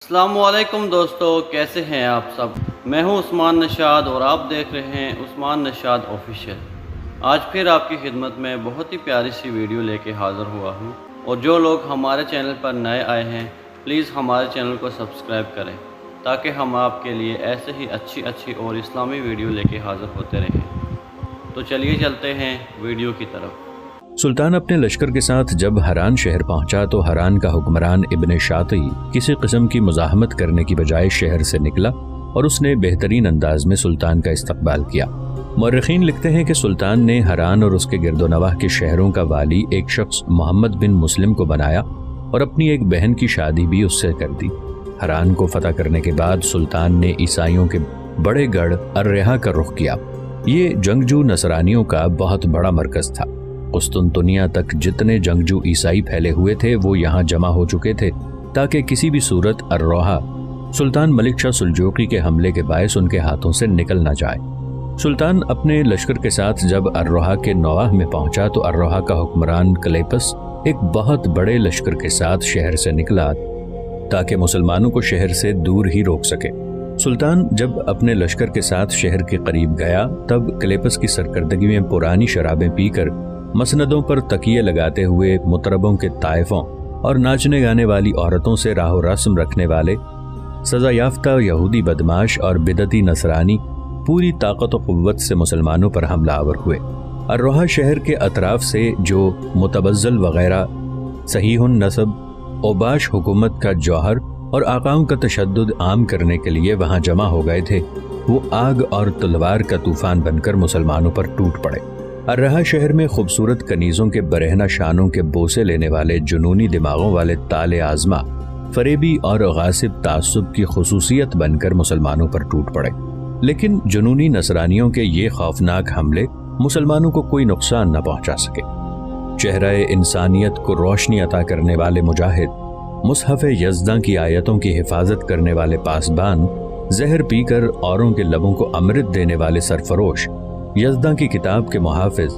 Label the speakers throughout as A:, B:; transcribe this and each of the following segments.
A: السلام علیکم دوستو، کیسے ہیں آپ سب؟ میں ہوں عثمان نشاد اور آپ دیکھ رہے ہیں عثمان نشاد آفیشیل۔ آج پھر آپ کی خدمت میں بہت ہی پیاری سی ویڈیو لے کے حاضر ہوا ہوں، اور جو لوگ ہمارے چینل پر نئے آئے ہیں پلیز ہمارے چینل کو سبسکرائب کریں تاکہ ہم آپ کے لیے ایسے ہی اچھی اور اسلامی ویڈیو لے کے حاضر ہوتے رہیں۔ تو چلیے چلتے ہیں ویڈیو کی طرف۔
B: سلطان اپنے لشکر کے ساتھ جب حران شہر پہنچا تو حران کا حکمران ابن شاطی کسی قسم کی مزاحمت کرنے کی بجائے شہر سے نکلا اور اس نے بہترین انداز میں سلطان کا استقبال کیا۔ مورخین لکھتے ہیں کہ سلطان نے حران اور اس کے گرد و نواح کے شہروں کا والی ایک شخص محمد بن مسلم کو بنایا اور اپنی ایک بہن کی شادی بھی اس سے کر دی۔ حران کو فتح کرنے کے بعد سلطان نے عیسائیوں کے بڑے گڑھ الرحا کا رخ کیا۔ یہ جنگجو نصرانیوں کا بہت بڑا مرکز تھا۔ قسطنطنیہ تک جتنے جنگجو عیسائی پھیلے ہوئے تھے وہ یہاں جمع ہو چکے تھے تاکہ کسی بھی صورت الرحا سلطان ملک شاہ سلجوقی کے حملے کے باعث ان کے ہاتھوں سے نکل نہ جائے۔ سلطان اپنے لشکر کے ساتھ جب الرحا کے نواح میں پہنچا تو الرحا کا حکمران کلیپس ایک بہت بڑے لشکر کے ساتھ شہر سے نکلا تاکہ مسلمانوں کو شہر سے دور ہی روک سکے۔ سلطان جب اپنے لشکر کے ساتھ شہر کے قریب گیا تب کلیپس کی سرکردگی میں پرانی شرابیں پی کر مسندوں پر تکیے لگاتے ہوئے مطربوں کے طائفوں اور ناچنے گانے والی عورتوں سے راہ و رسم رکھنے والے سزا یافتہ یہودی بدماش اور بدعتی نصرانی پوری طاقت و قوت سے مسلمانوں پر حملہ آور ہوئے۔ الرحا شہر کے اطراف سے جو متبذل وغیرہ صحیح النسب اوباش حکومت کا جوہر اور آقاؤں کا تشدد عام کرنے کے لیے وہاں جمع ہو گئے تھے، وہ آگ اور تلوار کا طوفان بن کر مسلمانوں پر ٹوٹ پڑے۔ الرحا شہر میں خوبصورت کنیزوں کے برہنہ شانوں کے بوسے لینے والے جنونی دماغوں والے تال آزما فریبی اور غاصب تعصب کی خصوصیت بن کر مسلمانوں پر ٹوٹ پڑے، لیکن جنونی نصرانیوں کے یہ خوفناک حملے مسلمانوں کو کوئی نقصان نہ پہنچا سکے۔ چہرہ انسانیت کو روشنی عطا کرنے والے مجاہد، مصحف یزداں کی آیتوں کی حفاظت کرنے والے پاسبان، زہر پی کر اوروں کے لبوں کو امرت دینے والے سرفروش، یزداں کی کتاب کے محافظ،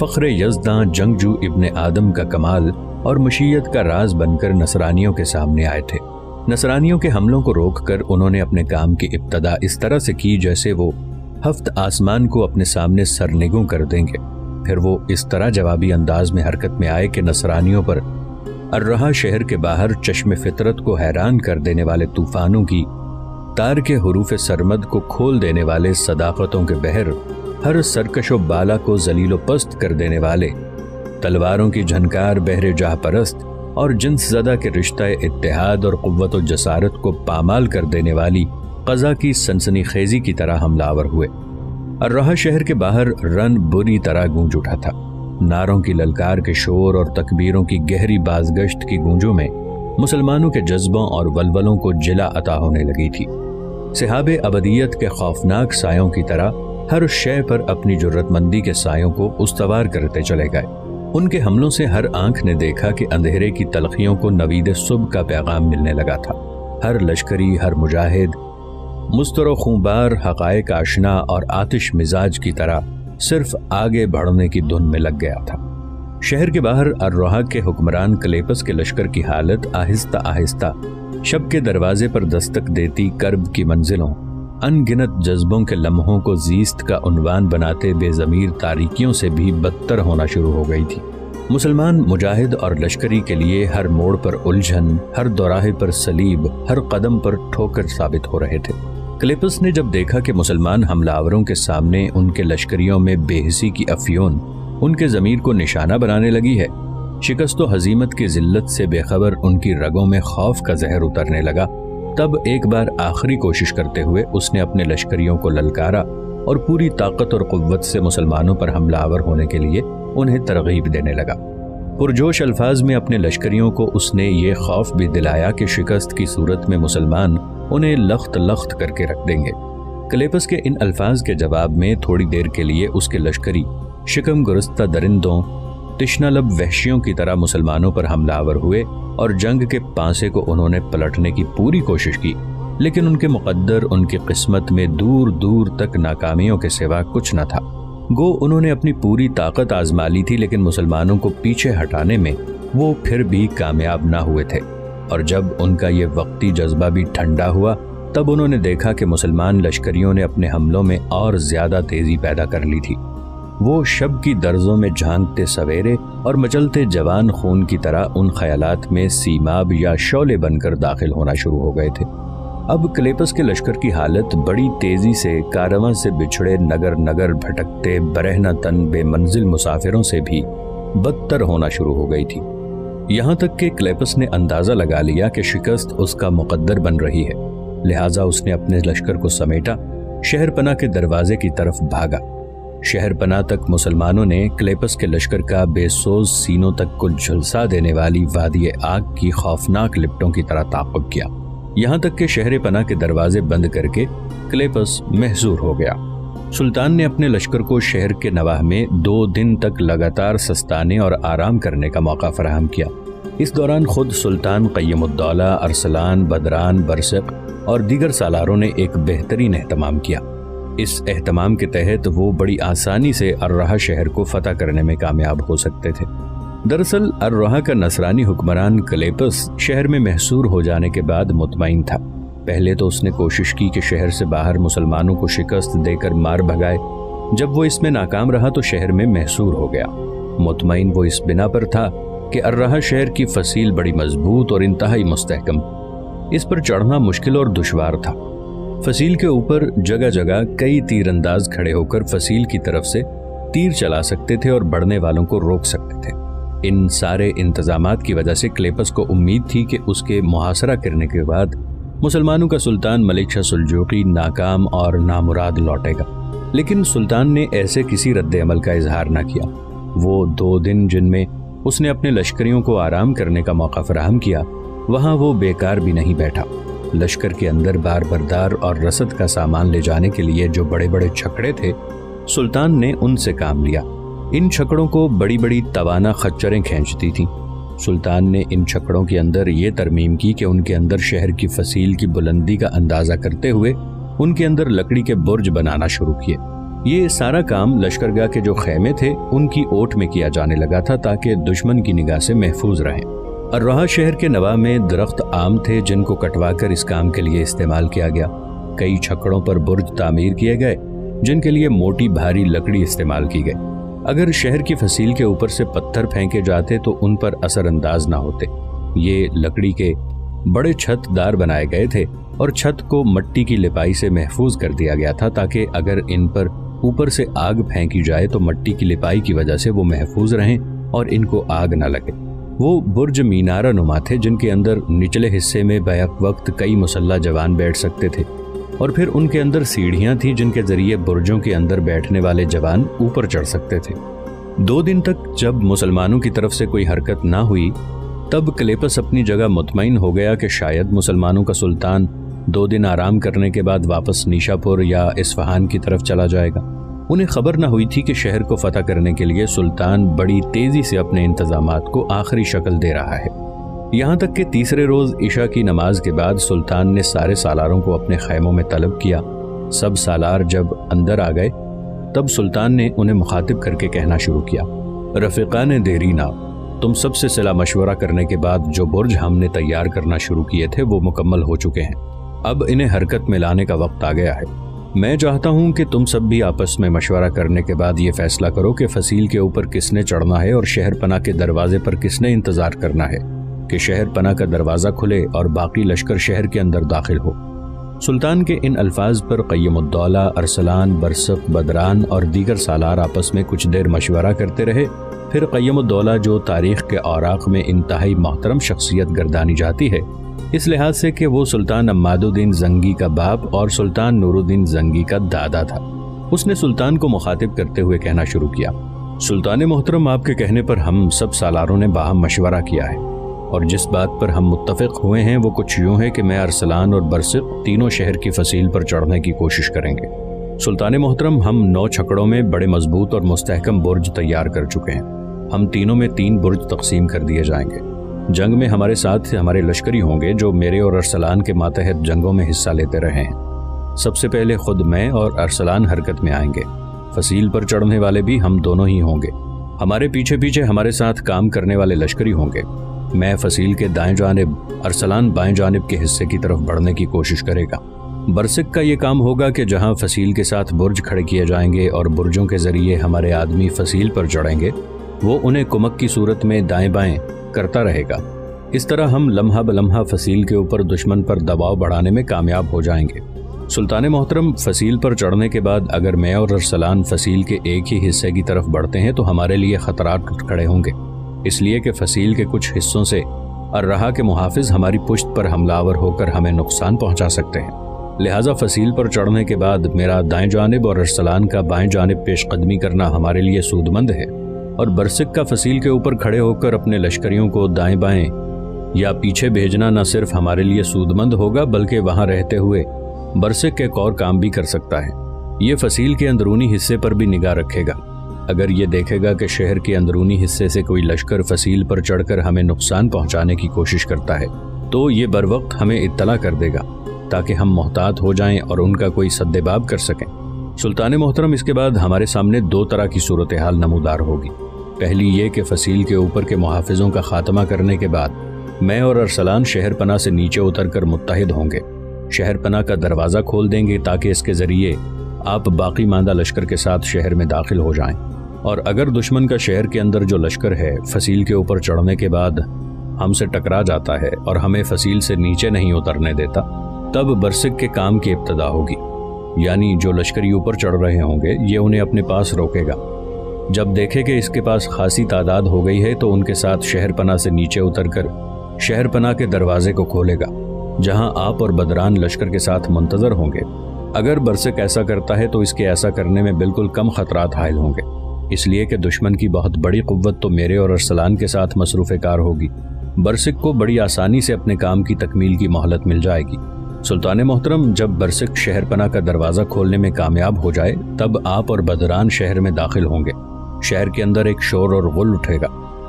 B: فخر یزداں جنگجو ابن آدم کا کمال اور مشیت کا راز بن کر نصرانیوں کے سامنے آئے تھے۔ نصرانیوں کے حملوں کو روک کر انہوں نے اپنے کام کی ابتدا اس طرح سے کی جیسے وہ ہفت آسمان کو اپنے سامنے سرنگوں کر دیں گے۔ پھر وہ اس طرح جوابی انداز میں حرکت میں آئے کہ نصرانیوں پر الرحا شہر کے باہر چشم فطرت کو حیران کر دینے والے طوفانوں کی تار کے حروف سرمد کو کھول دینے والے صداقتوں کے بحر، ہر سرکش و بالا کو ذلیل و پست کر دینے والے تلواروں کی جھنکار بحر جاہ پرست اور جنس زدہ کے رشتہ اتحاد اور قوت و جسارت کو پامال کر دینے والی قضا کی سنسنی خیزی کی طرح حملہ آور ہوئے۔ الرحا شہر کے باہر رن بری طرح گونج اٹھا تھا۔ نعروں کی للکار کے شور اور تکبیروں کی گہری بازگشت کی گونجوں میں مسلمانوں کے جذبوں اور ولولوں کو جلا عطا ہونے لگی تھی۔ صحاب ابدیت کے خوفناک سایوں کی طرح ہر شے پر اپنی جرت مندی کے سایوں کو استوار کرتے چلے گئے۔ ان کے حملوں سے ہر آنکھ نے دیکھا کہ اندھیرے کی تلخیوں کو نوید صبح کا پیغام ملنے لگا تھا۔ ہر لشکری، ہر مجاہد مستر و خونبار، حقائق آشنا اور آتش مزاج کی طرح صرف آگے بڑھنے کی دھن میں لگ گیا تھا۔ شہر کے باہر الرحا کے حکمران کلیپس کے لشکر کی حالت آہستہ آہستہ شب کے دروازے پر دستک دیتی کرب کی منزلوں، ان گنت جذبوں کے لمحوں کو زیست کا عنوان بناتے بے ضمیر تاریکیوں سے بھی بدتر ہونا شروع ہو گئی تھی۔ مسلمان مجاہد اور لشکری کے لیے ہر موڑ پر الجھن، ہر دوراہے پر صلیب، ہر قدم پر ٹھوکر ثابت ہو رہے تھے۔ کلیپس نے جب دیکھا کہ مسلمان حملہ آوروں کے سامنے ان کے لشکریوں میں بے حسی کی افیون ان کے ضمیر کو نشانہ بنانے لگی ہے، شکست و ہزیمت کی ذلت سے بے خبر ان کی رگوں میں خوف کا زہر اترنے لگا، تب ایک بار آخری کوشش کرتے ہوئے اس نے اپنے لشکریوں کو للکارا اور پوری طاقت اور قوت سے مسلمانوں پر حملہ آور ہونے کے لیے انہیں ترغیب دینے لگا۔ پرجوش الفاظ میں اپنے لشکریوں کو اس نے یہ خوف بھی دلایا کہ شکست کی صورت میں مسلمان انہیں لخت لخت کر کے رکھ دیں گے۔ کلیپس کے ان الفاظ کے جواب میں تھوڑی دیر کے لیے اس کے لشکری شکم گرستہ درندوں، تشنہ لب وحشیوں کی طرح مسلمانوں پر حملہ آور ہوئے اور جنگ کے پانسے کو انہوں نے پلٹنے کی پوری کوشش کی، لیکن ان کے مقدر، ان کی قسمت میں دور دور تک ناکامیوں کے سوا کچھ نہ تھا۔ گو انہوں نے اپنی پوری طاقت آزما لی تھی، لیکن مسلمانوں کو پیچھے ہٹانے میں وہ پھر بھی کامیاب نہ ہوئے تھے۔ اور جب ان کا یہ وقتی جذبہ بھی ٹھنڈا ہوا تب انہوں نے دیکھا کہ مسلمان لشکریوں نے اپنے حملوں میں اور زیادہ تیزی پیدا کر لی تھی۔ وہ شب کی درزوں میں جھانکتے سویرے اور مچلتے جوان خون کی طرح ان خیالات میں سیماب یا شعلے بن کر داخل ہونا شروع ہو گئے تھے۔ اب کلیپس کے لشکر کی حالت بڑی تیزی سے کارواں سے بچھڑے نگر نگر بھٹکتے برہنہ تن بے منزل مسافروں سے بھی بدتر ہونا شروع ہو گئی تھی، یہاں تک کہ کلیپس نے اندازہ لگا لیا کہ شکست اس کا مقدر بن رہی ہے، لہٰذا اس نے اپنے لشکر کو سمیٹا، شہر پناہ کے دروازے کی طرف بھاگا۔ شہر پناہ تک مسلمانوں نے کلیپس کے لشکر کا بے سوز سینوں تک کو جھلسا دینے والی وادی آگ کی خوفناک لپٹوں کی طرح تعاقب کیا، یہاں تک کہ شہر پناہ کے دروازے بند کر کے کلیپس محصور ہو گیا۔ سلطان نے اپنے لشکر کو شہر کے نواح میں 2 دن تک لگاتار سستانے اور آرام کرنے کا موقع فراہم کیا۔ اس دوران خود سلطان قیم الدولہ، ارسلان، بدران، برسق اور دیگر سالاروں نے ایک بہترین اہتمام کیا۔ اس اہتمام کے تحت وہ بڑی آسانی سے الرہا شہر کو فتح کرنے میں کامیاب ہو سکتے تھے۔ دراصل الرہا کا نصرانی حکمران کلیپس شہر میں محصور ہو جانے کے بعد مطمئن تھا۔ پہلے تو اس نے کوشش کی کہ شہر سے باہر مسلمانوں کو شکست دے کر مار بھگائے، جب وہ اس میں ناکام رہا تو شہر میں محصور ہو گیا۔ مطمئن وہ اس بنا پر تھا کہ الرہا شہر کی فصیل بڑی مضبوط اور انتہائی مستحکم، اس پر چڑھنا مشکل اور دشوار تھا۔ فصیل کے اوپر جگہ جگہ کئی تیر انداز کھڑے ہو کر فصیل کی طرف سے تیر چلا سکتے تھے اور بڑھنے والوں کو روک سکتے تھے۔ ان سارے انتظامات کی وجہ سے کلیپس کو امید تھی کہ اس کے محاصرہ کرنے کے بعد مسلمانوں کا سلطان ملک شاہ سلجوقی ناکام اور نامراد لوٹے گا، لیکن سلطان نے ایسے کسی رد عمل کا اظہار نہ کیا۔ وہ 2 دن جن میں اس نے اپنے لشکریوں کو آرام کرنے کا موقع فراہم کیا، وہاں وہ بیکار بھی نہیں بیٹھا۔ لشکر کے اندر بار بردار اور رسد کا سامان لے جانے کے لیے جو بڑے بڑے چھکڑے تھے، سلطان نے ان سے کام لیا۔ ان چھکڑوں کو بڑی بڑی توانا خچریں کھینچتی تھیں۔ سلطان نے ان چھکڑوں کے اندر یہ ترمیم کی کہ ان کے اندر شہر کی فصیل کی بلندی کا اندازہ کرتے ہوئے ان کے اندر لکڑی کے برج بنانا شروع کیے۔ یہ سارا کام لشکرگاہ کے جو خیمے تھے ان کی اوٹ میں کیا جانے لگا تھا تاکہ دشمن کی نگاہ سے محفوظ رہیں۔ الرہا شہر کے نواح میں درخت عام تھے جن کو کٹوا کر اس کام کے لیے استعمال کیا گیا۔ کئی چھکڑوں پر برج تعمیر کیے گئے جن کے لیے موٹی بھاری لکڑی استعمال کی گئی۔ اگر شہر کی فصیل کے اوپر سے پتھر پھینکے جاتے تو ان پر اثر انداز نہ ہوتے۔ یہ لکڑی کے بڑے چھت دار بنائے گئے تھے اور چھت کو مٹی کی لپائی سے محفوظ کر دیا گیا تھا تاکہ اگر ان پر اوپر سے آگ پھینکی جائے تو مٹی کی لپائی کی وجہ سے وہ محفوظ رہیں اور ان کو آگ نہ لگے۔ وہ برج مینارہ نما تھے جن کے اندر نچلے حصے میں بیک وقت کئی مسلح جوان بیٹھ سکتے تھے، اور پھر ان کے اندر سیڑھیاں تھیں جن کے ذریعے برجوں کے اندر بیٹھنے والے جوان اوپر چڑھ سکتے تھے۔ 2 دن تک جب مسلمانوں کی طرف سے کوئی حرکت نہ ہوئی تب کلیپس اپنی جگہ مطمئن ہو گیا کہ شاید مسلمانوں کا سلطان 2 دن آرام کرنے کے بعد واپس نیشا پور یا اصفہان کی طرف چلا جائے گا۔ انہیں خبر نہ ہوئی تھی کہ شہر کو فتح کرنے کے لیے سلطان بڑی تیزی سے اپنے انتظامات کو آخری شکل دے رہا ہے۔ یہاں تک کہ تیسرے روز عشاء کی نماز کے بعد سلطان نے سارے سالاروں کو اپنے خیموں میں طلب کیا۔ سب سالار جب اندر آ گئے تب سلطان نے انہیں مخاطب کر کے کہنا شروع کیا، رفیقان دیرینا، تم سب سے صلاح مشورہ کرنے کے بعد جو برج ہم نے تیار کرنا شروع کیے تھے وہ مکمل ہو چکے ہیں۔ اب انہیں حرکت میں لانے کا وقت آ گیا ہے۔ میں چاہتا ہوں کہ تم سب بھی آپس میں مشورہ کرنے کے بعد یہ فیصلہ کرو کہ فصیل کے اوپر کس نے چڑھنا ہے اور شہر پناہ کے دروازے پر کس نے انتظار کرنا ہے کہ شہر پناہ کا دروازہ کھلے اور باقی لشکر شہر کے اندر داخل ہو۔ سلطان کے ان الفاظ پر قیم الدولہ، ارسلان، برسق، بدران اور دیگر سالار آپس میں کچھ دیر مشورہ کرتے رہے۔ پھر قیم الدولہ جو تاریخ کے اوراق میں انتہائی محترم شخصیت گردانی جاتی ہے اس لحاظ سے کہ وہ سلطان عماد الدین زنگی کا باپ اور سلطان نور الدین زنگی کا دادا تھا، اس نے سلطان کو مخاطب کرتے ہوئے کہنا شروع کیا، سلطان محترم، آپ کے کہنے پر ہم سب سالاروں نے باہم مشورہ کیا ہے اور جس بات پر ہم متفق ہوئے ہیں وہ کچھ یوں ہے کہ میں ارسلان اور برسق تینوں شہر کی فصیل پر چڑھنے کی کوشش کریں گے۔ سلطان محترم، ہم 9 چھکڑوں میں بڑے مضبوط اور مستحکم برج تیار کر چکے ہیں۔ ہم تینوں میں 3 برج تقسیم کر دیے جائیں گے۔ جنگ میں ہمارے ساتھ ہمارے لشکری ہوں گے جو میرے اور ارسلان کے ماتحت جنگوں میں حصہ لیتے رہے ہیں۔ سب سے پہلے خود میں اور ارسلان حرکت میں آئیں گے۔ فصیل پر چڑھنے والے بھی ہم دونوں ہی ہوں گے۔ ہمارے پیچھے پیچھے ہمارے ساتھ کام کرنے والے لشکری ہوں گے۔ میں فصیل کے دائیں جانب، ارسلان بائیں جانب کے حصے کی طرف بڑھنے کی کوشش کرے گا۔ برسک کا یہ کام ہوگا کہ جہاں فصیل کے ساتھ برج کھڑے کیے جائیں گے اور برجوں کے ذریعے ہمارے آدمی فصیل پر چڑھیں گے، وہ انہیں کمک کی صورت میں دائیں بائیں کرتا رہے گا۔ اس طرح ہم لمحہ بلمحہ فصیل کے اوپر دشمن پر دباؤ بڑھانے میں کامیاب ہو جائیں گے۔ سلطان محترم، فصیل پر چڑھنے کے بعد اگر میں اور ارسلان فصیل کے ایک ہی حصے کی طرف بڑھتے ہیں تو ہمارے لیے خطرات کھڑے ہوں گے، اس لیے کہ فصیل کے کچھ حصوں سے الرہا کے محافظ ہماری پشت پر حملہ آور ہو کر ہمیں نقصان پہنچا سکتے ہیں۔ لہٰذا فصیل پر چڑھنے کے بعد میرا دائیں جانب اور ارسلان کا بائیں جانب پیش قدمی کرنا ہمارے لیے سود مند ہے، اور برسک کا فصیل کے اوپر کھڑے ہو کر اپنے لشکریوں کو دائیں بائیں یا پیچھے بھیجنا نہ صرف ہمارے لیے سود مند ہوگا بلکہ وہاں رہتے ہوئے برسک ایک اور کام بھی کر سکتا ہے۔ یہ فصیل کے اندرونی حصے پر بھی نگاہ رکھے گا۔ اگر یہ دیکھے گا کہ شہر کے اندرونی حصے سے کوئی لشکر فصیل پر چڑھ کر ہمیں نقصان پہنچانے کی کوشش کرتا ہے تو یہ بروقت ہمیں اطلاع کر دے گا تاکہ ہم محتاط ہو جائیں اور ان کا کوئی سدباب کر سکیں۔ سلطان محترم، اس کے بعد ہمارے سامنے دو طرح کی صورتحال نمودار ہوگی۔ پہلی یہ کہ فصیل کے اوپر کے محافظوں کا خاتمہ کرنے کے بعد میں اور ارسلان شہر پناہ سے نیچے اتر کر متحد ہوں گے، شہر پناہ کا دروازہ کھول دیں گے تاکہ اس کے ذریعے آپ باقی ماندہ لشکر کے ساتھ شہر میں داخل ہو جائیں، اور اگر دشمن کا شہر کے اندر جو لشکر ہے فصیل کے اوپر چڑھنے کے بعد ہم سے ٹکرا جاتا ہے اور ہمیں فصیل سے نیچے نہیں اترنے دیتا، تب برسک کے کام کی ابتدا ہوگی، یعنی جو لشکری اوپر چڑھ رہے ہوں گے یہ انہیں اپنے پاس روکے گا۔ جب دیکھے کہ اس کے پاس خاصی تعداد ہو گئی ہے تو ان کے ساتھ شہر پناہ سے نیچے اتر کر شہر پناہ کے دروازے کو کھولے گا، جہاں آپ اور بدران لشکر کے ساتھ منتظر ہوں گے۔ اگر برسک ایسا کرتا ہے تو اس کے ایسا کرنے میں بالکل کم خطرات حائل ہوں گے، اس لیے کہ دشمن کی بہت بڑی قوت تو میرے اور ارسلان کے ساتھ مصروف کار ہوگی۔ برسک کو بڑی آسانی سے اپنے کام کی تکمیل کی مہلت مل جائے گی۔ سلطان محترم، جب برسک شہر پناہ کا دروازہ کھولنے میں کامیاب ہو جائے تب آپ اور بدران شہر میں داخل ہوں گے۔ شہر کے اندر ایک شور اور غل اٹھے گا۔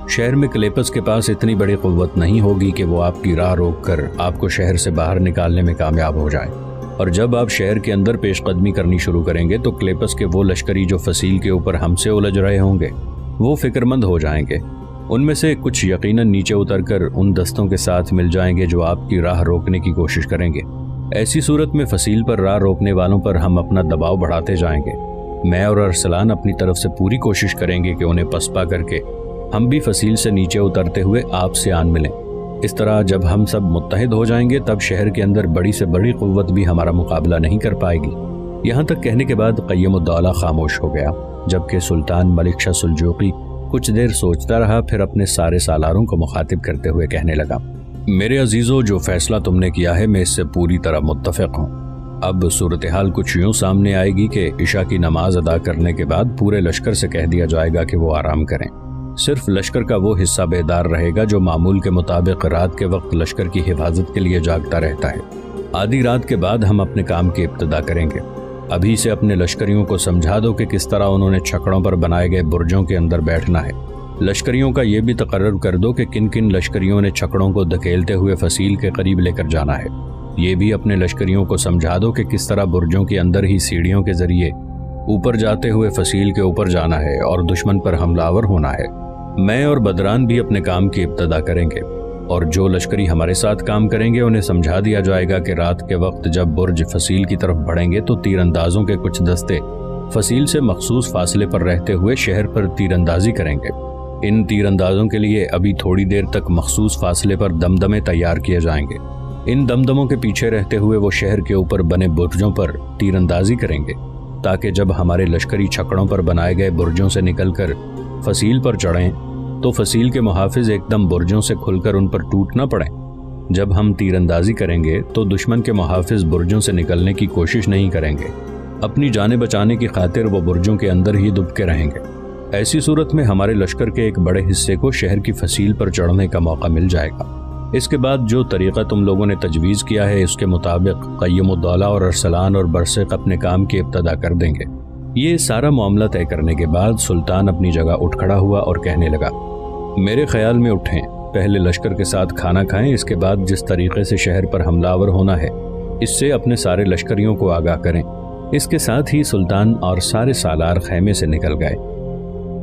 B: شہر میں کلیپس کے پاس اتنی بڑی قوت نہیں ہوگی کہ وہ آپ کی راہ روک کر آپ کو شہر سے باہر نکالنے میں کامیاب ہو جائے، اور جب آپ شہر کے اندر پیش قدمی کرنی شروع کریں گے تو کلیپس کے وہ لشکری جو فصیل کے اوپر ہم سے الجھ رہے ہوں گے وہ فکر مند ہو جائیں گے۔ ان میں سے کچھ یقیناً نیچے اتر کر ان دستوں کے ساتھ مل جائیں گے جو آپ کی راہ روکنے کی کوشش کریں گے۔ ایسی صورت میں فصیل پر راہ روکنے والوں پر ہم اپنا دباؤ بڑھاتے جائیں گے۔ میں اور ارسلان اپنی طرف سے پوری کوشش کریں گے کہ انہیں پسپا کر کے ہم بھی فصیل سے نیچے اترتے ہوئے آپ سے آن ملیں۔ اس طرح جب ہم سب متحد ہو جائیں گے تب شہر کے اندر بڑی سے بڑی قوت بھی ہمارا مقابلہ نہیں کر پائے گی۔ یہاں تک کہنے کے بعد قیم الدولہ خاموش ہو گیا، جبکہ سلطان ملک شاہ سلجوقی کچھ دیر سوچتا رہا، پھر اپنے سارے سالاروں کو مخاطب کرتے ہوئے کہنے لگا، میرے عزیزو، جو فیصلہ تم نے کیا ہے میں اس سے پوری طرح متفق ہوں۔ اب صورتحال کچھ یوں سامنے آئے گی کہ عشاء کی نماز ادا کرنے کے بعد پورے لشکر سے کہہ دیا جائے گا کہ وہ آرام کریں۔ صرف لشکر کا وہ حصہ بیدار رہے گا جو معمول کے مطابق رات کے وقت لشکر کی حفاظت کے لیے جاگتا رہتا ہے۔ آدھی رات کے بعد ہم اپنے کام کی ابتدا کریں گے۔ ابھی سے اپنے لشکریوں کو سمجھا دو کہ کس طرح انہوں نے چھکڑوں پر بنائے گئے برجوں کے اندر بیٹھنا ہے۔ لشکریوں کا یہ بھی تقرر کر دو کہ کن کن لشکریوں نے چھکڑوں کو دھکیلتے ہوئے فصیل کے قریب لے کر جانا ہے۔ یہ بھی اپنے لشکریوں کو سمجھا دو کہ کس طرح برجوں کے اندر ہی سیڑھیوں کے ذریعے اوپر جاتے ہوئے فصیل کے اوپر جانا ہے اور دشمن پر حملہ آور ہونا ہے۔ میں اور بدران بھی اپنے کام کی ابتدا کریں گے، اور جو لشکری ہمارے ساتھ کام کریں گے انہیں سمجھا دیا جائے گا کہ رات کے وقت جب برج فصیل کی طرف بڑھیں گے تو تیر اندازوں کے کچھ دستے فصیل سے مخصوص فاصلے پر رہتے ہوئے شہر پر تیر اندازی کریں گے۔ ان تیر اندازوں کے لیے ابھی تھوڑی دیر تک مخصوص فاصلے پر دمدمے تیار کیے جائیں گے۔ ان دمدموں کے پیچھے رہتے ہوئے وہ شہر کے اوپر بنے برجوں پر تیر اندازی کریں گے تاکہ جب ہمارے لشکری چھکڑوں پر بنائے گئے برجوں سے نکل کر فصیل پر چڑھیں تو فصیل کے محافظ ایک دم برجوں سے کھل کر ان پر ٹوٹ نہ پڑیں۔ جب ہم تیر اندازی کریں گے تو دشمن کے محافظ برجوں سے نکلنے کی کوشش نہیں کریں گے، اپنی جانیں بچانے کی خاطر وہ برجوں کے اندر ہی دب کے رہیں گے۔ ایسی صورت میں ہمارے لشکر کے ایک بڑے حصے کو شہر کی فصیل پر چڑھنے کا موقع مل جائے گا۔ اس کے بعد جو طریقہ تم لوگوں نے تجویز کیا ہے اس کے مطابق قیم الدولہ اور ارسلان اور برسق اپنے کام کی ابتدا کر دیں گے۔ یہ سارا معاملہ طے کرنے کے بعد سلطان اپنی جگہ اٹھ کھڑا ہوا اور کہنے لگا، میرے خیال میں اٹھیں، پہلے لشکر کے ساتھ کھانا کھائیں، اس کے بعد جس طریقے سے شہر پر حملہ آور ہونا ہے اس سے اپنے سارے لشکریوں کو آگاہ کریں۔ اس کے ساتھ ہی سلطان اور سارے سالار خیمے سے نکل گئے۔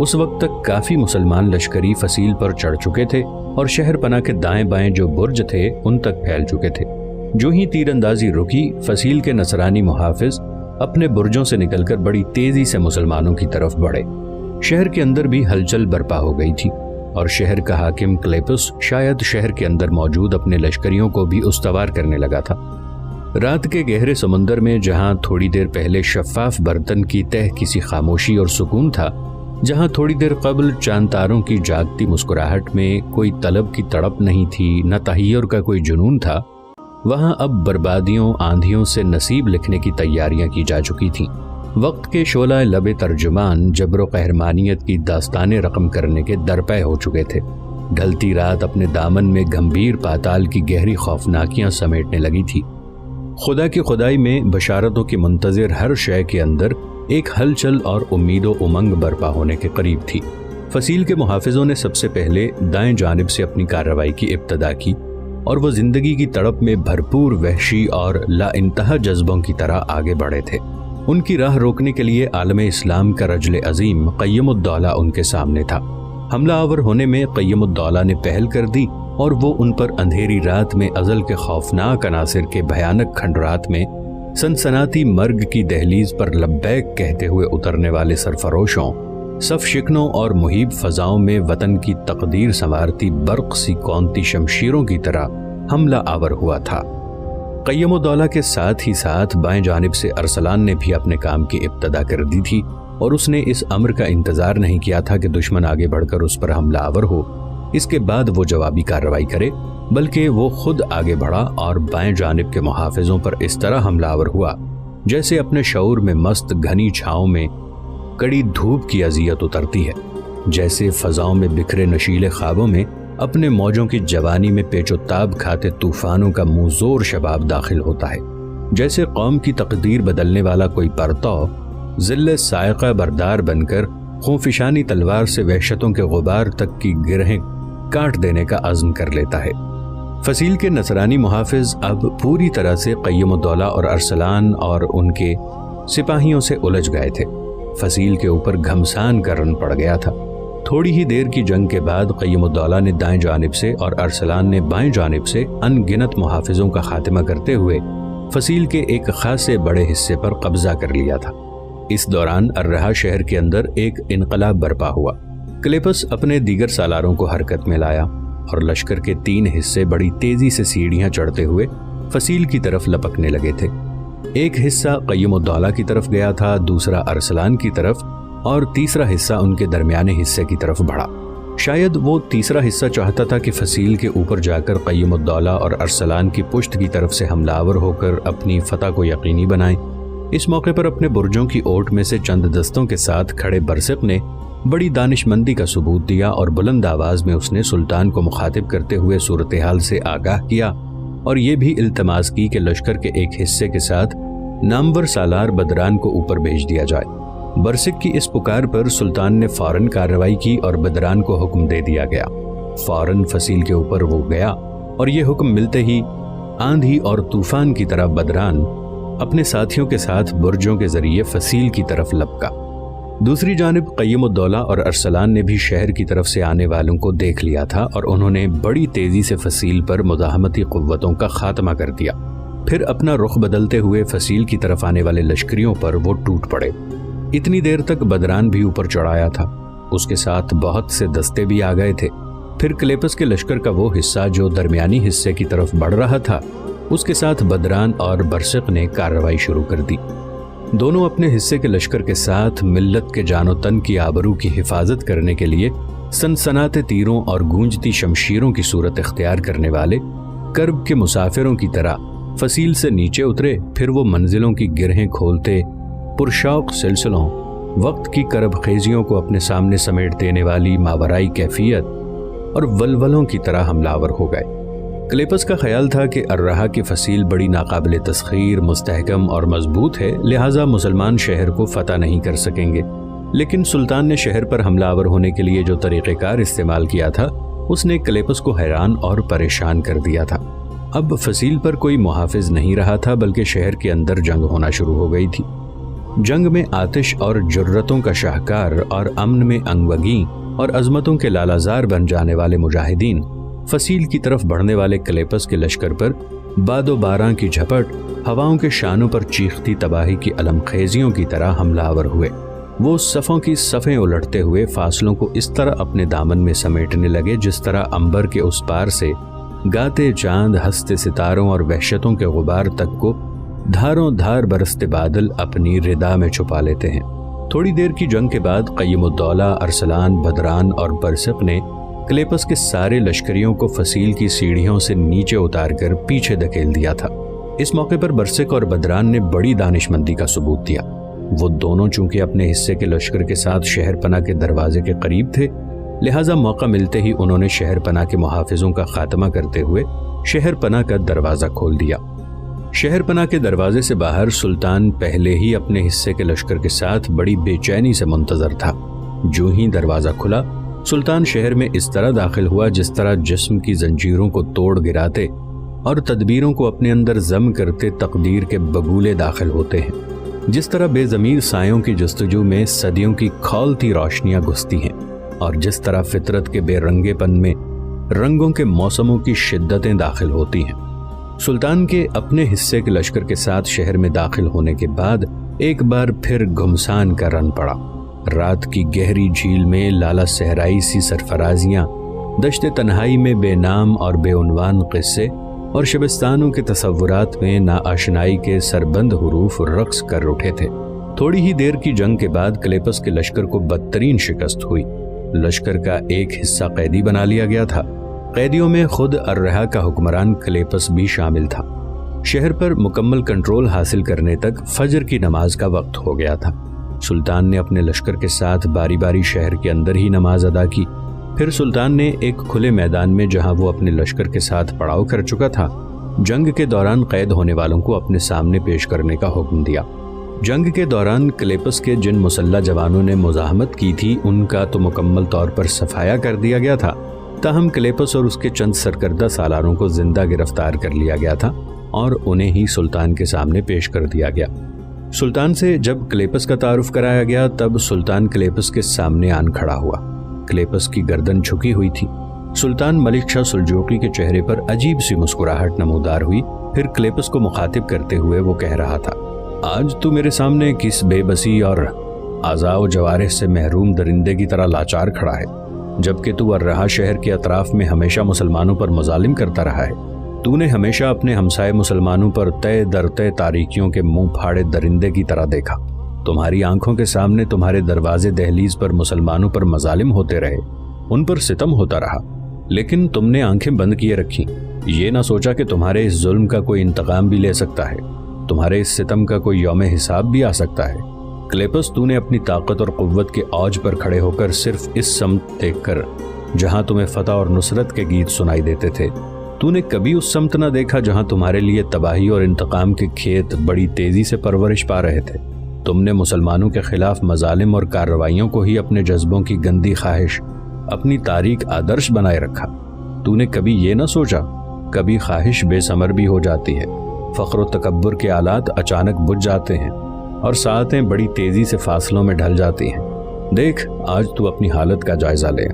B: اس وقت تک کافی مسلمان لشکری فصیل پر چڑھ چکے تھے اور شہر پناہ کے دائیں بائیں جو برج تھے ان تک پھیل چکے تھے۔ جو ہی تیر اندازی رکی، فصیل کے نصرانی محافظ اپنے برجوں سے نکل کر بڑی تیزی سے مسلمانوں کی طرف بڑھے۔ شہر کے اندر بھی ہلچل برپا ہو گئی تھی اور شہر کا حاکم کلیپس شاید شہر کے اندر موجود اپنے لشکریوں کو بھی استوار کرنے لگا تھا۔ رات کے گہرے سمندر میں جہاں تھوڑی دیر پہلے شفاف برتن کی تہ کسی خاموشی اور سکون تھا، جہاں تھوڑی دیر قبل چاند تاروں کی جاگتی مسکراہٹ میں کوئی طلب کی تڑپ نہیں تھی، نہ تحیر کا کوئی جنون تھا، وہاں اب بربادیوں آندھیوں سے نصیب لکھنے کی تیاریاں کی جا چکی تھیں۔ وقت کے شعلہ لب ترجمان جبر و قہرمانیت کی داستانیں رقم کرنے کے درپے ہو چکے تھے۔ ڈھلتی رات اپنے دامن میں گھمبیر پاتال کی گہری خوفناکیاں سمیٹنے لگی تھی۔ خدا کی خدائی میں بشارتوں کی منتظر ہر شے کے اندر ایک ہلچل اور امید و امنگ برپا ہونے کے قریب تھی۔ فصیل کے محافظوں نے سب سے پہلے دائیں جانب سے اپنی کارروائی کی ابتدا کی اور وہ زندگی کی تڑپ میں بھرپور وحشی اور لا انتہا جذبوں کی طرح آگے بڑھے تھے۔ ان کی راہ روکنے کے لیے عالم اسلام کا رجل عظیم قیم الدولہ ان کے سامنے تھا۔ حملہ آور ہونے میں قیم الدولہ نے پہل کر دی اور وہ ان پر اندھیری رات میں ازل کے خوفناک عناصر کے بھیانک کھنڈرات میں سنسناتی مرگ کی دہلیز پر لبیک کہتے ہوئے اترنے والے سرفروشوں، صف شکنوں اور محیب فضاؤں میں وطن کی تقدیر سنوارتی برق سی کونتی شمشیروں کی طرح حملہ آور ہوا تھا۔ قیم الدولہ کے ساتھ ہی ساتھ بائیں جانب سے ارسلان نے بھی اپنے کام کی ابتدا کر دی تھی اور اس نے اس امر کا انتظار نہیں کیا تھا کہ دشمن آگے بڑھ کر اس پر حملہ آور ہو، اس کے بعد وہ جوابی کارروائی کرے، بلکہ وہ خود آگے بڑھا اور بائیں جانب کے محافظوں پر اس طرح حملہ آور ہوا جیسے اپنے شعور میں مست گھنی چھاؤں میں کڑی دھوپ کی اذیت اترتی ہے، جیسے فضاؤں میں بکھرے نشیلے خوابوں میں اپنے موجوں کی جوانی میں پیچ و تاب کھاتے طوفانوں کا منہ زور شباب داخل ہوتا ہے، جیسے قوم کی تقدیر بدلنے والا کوئی پرتو ذل سائقہ بردار بن کر خونفشانی تلوار سے وحشتوں کے غبار تک کی گرہیں کاٹ دینے کا عزم کر لیتا ہے۔ فصیل کے نصرانی محافظ اب پوری طرح سے قیم الدولہ اور ارسلان اور ان کے سپاہیوں سے الجھ گئے تھے۔ فصیل کے اوپر گھمسان کا رن پڑ گیا تھا۔ تھوڑی ہی دیر کی جنگ کے بعد قیم الدولہ نے دائیں جانب سے اور ارسلان نے بائیں جانب سے ان گنت محافظوں کا خاتمہ کرتے ہوئے فصیل کے ایک خاصے بڑے حصے پر قبضہ کر لیا تھا۔ اس دوران الرہا شہر کے اندر ایک انقلاب برپا ہوا۔ کلیپس اپنے دیگر سالاروں کو حرکت میں لایا اور لشکر کے 3 حصے بڑی تیزی سے سیڑھیاں چڑھتے ہوئے فصیل کی طرف لپکنے لگے تھے۔ ایک حصہ قیم الدولہ کی طرف گیا تھا، دوسرا ارسلان کی طرف اور تیسرا حصہ ان کے درمیانے حصے کی طرف بڑھا۔ شاید وہ تیسرا حصہ چاہتا تھا کہ فصیل کے اوپر جا کر قیم الدولہ اور ارسلان کی پشت کی طرف سے حملہ آور ہو کر اپنی فتح کو یقینی بنائیں۔ اس موقع پر اپنے برجوں کی اوٹ میں سے چند دستوں کے ساتھ کھڑے برسق نے بڑی دانش مندی کا ثبوت دیا اور بلند آواز میں اس نے سلطان کو مخاطب کرتے ہوئے صورتحال سے آگاہ کیا اور یہ بھی التماس کی کہ لشکر کے ایک حصے کے ساتھ نامور سالار بدران کو اوپر بھیج دیا جائے۔ برسق کی اس پکار پر سلطان نے فوراً کارروائی کی اور بدران کو حکم دے دیا گیا۔ فوراً فصیل کے اوپر وہ گیا اور یہ حکم ملتے ہی آندھی اور طوفان کی طرح بدران اپنے ساتھیوں کے ساتھ برجوں کے ذریعے فصیل کی طرف لپکا۔ دوسری جانب قیم الدولہ اور ارسلان نے بھی شہر کی طرف سے آنے والوں کو دیکھ لیا تھا اور انہوں نے بڑی تیزی سے فصیل پر مزاحمتی قوتوں کا خاتمہ کر دیا۔ پھر اپنا رخ بدلتے ہوئے فصیل کی طرف آنے والے لشکریوں پر وہ ٹوٹ پڑے۔ اتنی دیر تک بدران بھی اوپر چڑھایا تھا، اس کے ساتھ بہت سے دستے بھی آ گئے تھے۔ پھر کلیپس کے لشکر کا وہ حصہ جو درمیانی حصے کی طرف بڑھ رہا تھا، اس کے ساتھ بدران اور برسق نے کارروائی شروع کر دی۔ دونوں اپنے حصے کے لشکر کے ساتھ ملت کے جان و تن کی آبرو کی حفاظت کرنے کے لیے سنسناتے تیروں اور گونجتی شمشیروں کی صورت اختیار کرنے والے کرب کے مسافروں کی طرح فصیل سے نیچے اترے۔ پھر وہ منزلوں کی گرہیں کھولتے پرشوق سلسلوں وقت کی کرب خیزیوں کو اپنے سامنے سمیٹ دینے والی ماورائی کیفیت اور ولولوں کی طرح حملہ آور ہو گئے۔ کلیپس کا خیال تھا کہ الرہا کی فصیل بڑی ناقابل تسخیر، مستحکم اور مضبوط ہے، لہٰذا مسلمان شہر کو فتح نہیں کر سکیں گے۔ لیکن سلطان نے شہر پر حملہ آور ہونے کے لیے جو طریقہ کار استعمال کیا تھا، اس نے کلیپس کو حیران اور پریشان کر دیا تھا۔ اب فصیل پر کوئی محافظ نہیں رہا تھا، بلکہ شہر کے اندر جنگ ہونا شروع ہو گئی تھی۔ جنگ میں آتش اور جرتوں کا شاہکار اور امن میں انگوگی اور عظمتوں کے لالازار بن جانے والے مجاہدین فصیل کی طرف بڑھنے والے کلیپس کے لشکر پر باد و باراں کی جھپٹ، ہواؤں کے شانوں پر چیختی تباہی کی علم خیزیوں کی طرح حملہ آور ہوئے۔ وہ صفوں کی صفیں الٹتے ہوئے فاصلوں کو اس طرح اپنے دامن میں سمیٹنے لگے جس طرح عنبر کے اس پار سے گاتے چاند، ہنستے ستاروں اور وحشتوں کے غبار تک کو دھاروں دھار برستے بادل اپنی ردا میں چھپا لیتے ہیں۔ تھوڑی دیر کی جنگ کے بعد قیم الدولہ، ارسلان، بدران اور برسق نے کلیپس کے سارے لشکریوں کو فصیل کی سیڑھیوں سے نیچے اتار کر پیچھے دھکیل دیا تھا۔ اس موقع پر برسق اور بدران نے بڑی دانش مندی کا ثبوت دیا۔ وہ دونوں چونکہ اپنے حصے کے لشکر کے ساتھ شہر پناہ کے دروازے کے قریب تھے، لہٰذا موقع ملتے ہی انہوں نے شہر پناہ کے محافظوں کا خاتمہ کرتے ہوئے شہر پناہ کا دروازہ کھول دیا۔ شہر پناہ کے دروازے سے باہر سلطان پہلے ہی اپنے حصے کے لشکر کے ساتھ بڑی بے چینی سے منتظر تھا۔ جو ہی دروازہ کھلا، سلطان شہر میں اس طرح داخل ہوا جس طرح جسم کی زنجیروں کو توڑ گراتے اور تدبیروں کو اپنے اندر ضم کرتے تقدیر کے بگولے داخل ہوتے ہیں، جس طرح بے ضمیر سایوں کی جستجو میں صدیوں کی کھولتی روشنیاں گھستی ہیں، اور جس طرح فطرت کے بے رنگے پن میں رنگوں کے موسموں کی شدتیں داخل ہوتی ہیں۔ سلطان کے اپنے حصے کے لشکر کے ساتھ شہر میں داخل ہونے کے بعد ایک بار پھر گھمسان کا رن پڑا۔ رات کی گہری جھیل میں لالا صحرائی سی سرفرازیاں، دشت تنہائی میں بے نام اور بے عنوان قصے اور شبستانوں کے تصورات میں ناآشنائی کے سربند حروف رقص کر اٹھے تھے۔ تھوڑی ہی دیر کی جنگ کے بعد کلیپس کے لشکر کو بدترین شکست ہوئی۔ لشکر کا ایک حصہ قیدی بنا لیا گیا تھا۔ قیدیوں میں خود الرہا کا حکمران کلیپس بھی شامل تھا۔ شہر پر مکمل کنٹرول حاصل کرنے تک فجر کی نماز کا وقت ہو گیا تھا۔ سلطان نے اپنے لشکر کے ساتھ باری باری شہر کے اندر ہی نماز ادا کی۔ پھر سلطان نے ایک کھلے میدان میں، جہاں وہ اپنے لشکر کے ساتھ پڑاؤ کر چکا تھا، جنگ کے دوران قید ہونے والوں کو اپنے سامنے پیش کرنے کا حکم دیا۔ جنگ کے دوران کلیپس کے جن مسلح جوانوں نے مزاحمت کی تھی ان کا تو مکمل طور پر صفایا کر دیا گیا تھا، تاہم کلیپس اور اس کے چند سرکردہ سالاروں کو زندہ گرفتار کر لیا گیا تھا اور انہیں ہی سلطان کے سامنے پیش کر دیا گیا۔ سلطان سے جب کلیپس کا تعارف کرایا گیا تب سلطان کلیپس کے سامنے آن کھڑا ہوا۔ کلیپس کی گردن جھکی ہوئی تھی۔ سلطان ملک شاہ سلجوقی کے چہرے پر عجیب سی مسکراہٹ نمودار ہوئی۔ پھر کلیپس کو مخاطب کرتے ہوئے وہ کہہ رہا تھا، آج تو میرے سامنے کس بے بسی اور اعضاء و جوارح سے محروم درندے کی طرح لاچار کھڑا ہے، جبکہ تو الرہا شہر کے اطراف میں ہمیشہ مسلمانوں پر مظالم کرتا رہا ہے۔ تو نے ہمیشہ اپنے ہمسائے مسلمانوں پر تہ در تہ تاریکیوں کے منہ پھاڑے درندے کی طرح دیکھا۔ تمہاری آنکھوں کے سامنے تمہارے دروازے دہلیز پر مسلمانوں پر مظالم ہوتے رہے، ان پر ستم ہوتا رہا، لیکن تم نے آنکھیں بند کیے رکھی۔ یہ نہ سوچا کہ تمہارے اس ظلم کا کوئی انتقام بھی لے سکتا ہے، تمہارے اس ستم کا کوئی یوم حساب بھی آ سکتا ہے۔ کلیپس، تو نے اپنی طاقت اور قوت کے اوج پر کھڑے ہو کر صرف اس سمت دیکھ کر جہاں تمہیں فتح اور نصرت کے گیت سنائی دیتے تھے، تو نے کبھی اس سمت نہ دیکھا جہاں تمہارے لیے تباہی اور انتقام کے کھیت بڑی تیزی سے پرورش پا رہے تھے۔ تم نے مسلمانوں کے خلاف مظالم اور کارروائیوں کو ہی اپنے جذبوں کی گندی خواہش، اپنی تاریک آدرش بنائے رکھا۔ تو نے کبھی یہ نہ سوچا، کبھی خواہش بے ثمر بھی ہو جاتی ہے، فخر و تکبر کے آلات اچانک بجھ جاتے ہیں اور ساعتیں بڑی تیزی سے فاصلوں میں ڈھل جاتی ہیں۔ دیکھ، آج تو اپنی حالت کا جائزہ لے۔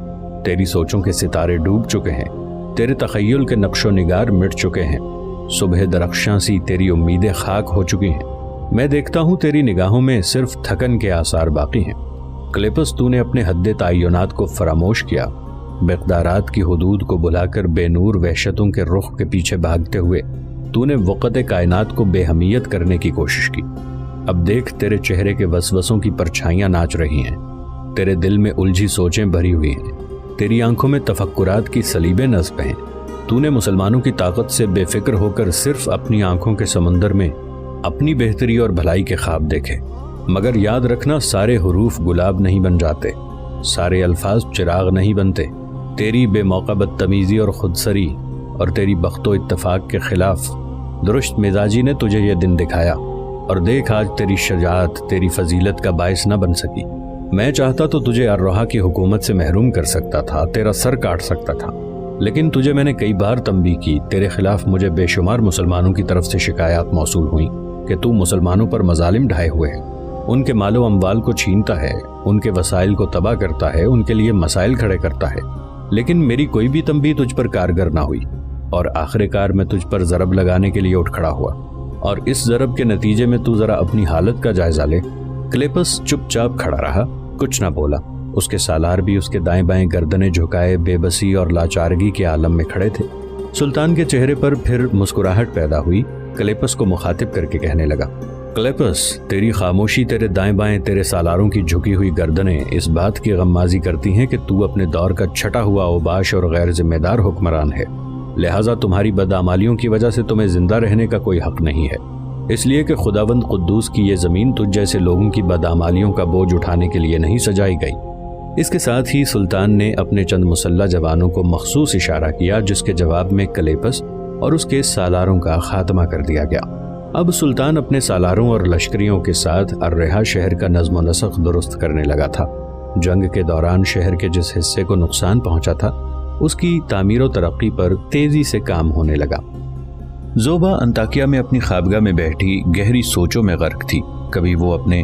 B: تیری سوچوں کے ستارے ڈوب چکے ہیں، تیرے تخیل کے نقش و نگار مٹ چکے ہیں، صبح درخشاں سی تیری امیدیں خاک ہو چکی ہیں۔ میں دیکھتا ہوں تیری نگاہوں میں صرف تھکن کے آثار باقی ہیں۔ کلیپس، تو نے اپنے حد تعینات کو فراموش کیا، مقدارات کی حدود کو بھلا کر بے نور وحشتوں کے رخ کے پیچھے بھاگتے ہوئے تو نے وقت کائنات کو بے حمیت کرنے کی کوشش کی۔ اب دیکھ، تیرے چہرے کے وسوسوں کی پرچھائیاں ناچ رہی ہیں، تیرے دل میں الجھی سوچیں بھری ہوئی ہیں، تیری آنکھوں میں تفکرات کی سلیبیں نصب ہیں۔ تو نے مسلمانوں کی طاقت سے بے فکر ہو کر صرف اپنی آنکھوں کے سمندر میں اپنی بہتری اور بھلائی کے خواب دیکھے، مگر یاد رکھنا، سارے حروف گلاب نہیں بن جاتے، سارے الفاظ چراغ نہیں بنتے۔ تیری بے موقع بدتمیزی اور خودسری اور تیری بخت و اتفاق کے خلاف درست مزاجی نے تجھے یہ دن دکھایا، اور دیکھ آج تیری شجاعت تیری فضیلت کا باعث نہ بن سکی۔ میں چاہتا تو تجھے الرہا کی حکومت سے محروم کر سکتا تھا، تیرا سر کاٹ سکتا تھا، لیکن تجھے میں نے کئی بار تنبیہ کی، تیرے خلاف مجھے بے شمار مسلمانوں کی طرف سے شکایات موصول ہوئیں کہ تو مسلمانوں پر مظالم ڈھائے ہوئے ہے۔ ان کے مال و اموال کو چھینتا ہے، ان کے وسائل کو تباہ کرتا ہے، ان کے لیے مسائل کھڑے کرتا ہے، لیکن میری کوئی بھی تنبیہ تجھ پر کارگر نہ ہوئی، اور آخر کار میں تجھ پر ضرب لگانے کے لیے اٹھ کھڑا ہوا، اور اس ضرب کے نتیجے میں تو ذرا اپنی حالت کا جائزہ لے۔ کلیپس چپ چاپ کھڑا رہا، کچھ نہ بولا۔ اس کے سالار بھی اس کے دائیں بائیں گردنیں جھکائے بے بسی اور لاچارگی کے عالم میں کھڑے تھے۔ سلطان کے چہرے پر پھر مسکراہٹ پیدا ہوئی۔ کلیپس کو مخاطب کر کے کہنے لگا، کلیپس، تیری خاموشی، تیرے دائیں بائیں تیرے سالاروں کی جھکی ہوئی گردنیں اس بات کی غمازی کرتی ہیں کہ تو اپنے دور کا چھٹا ہوا اوباش اور غیر ذمہ دار حکمران ہے، لہٰذا تمہاری بدعمالیوں کی وجہ سے تمہیں زندہ رہنے کا کوئی حق نہیں ہے، اس لیے کہ خداوند قدوس کی یہ زمین تجھ جیسے لوگوں کی بدعمالیوں کا بوجھ اٹھانے کے لیے نہیں سجائی گئی۔ اس کے ساتھ ہی سلطان نے اپنے چند مسلح جوانوں کو مخصوص اشارہ کیا، جس کے جواب میں کلیپس اور اس کے سالاروں کا خاتمہ کر دیا گیا۔ اب سلطان اپنے سالاروں اور لشکریوں کے ساتھ الرحا شہر کا نظم و نسق درست کرنے لگا تھا۔ جنگ کے دوران شہر کے جس حصے کو نقصان پہنچا تھا، اس کی تعمیر و ترقی پر تیزی سے کام ہونے لگا۔ زوبا انطاکیہ میں اپنی خوابگاہ میں بیٹھی گہری سوچوں میں غرق تھی۔ کبھی وہ اپنے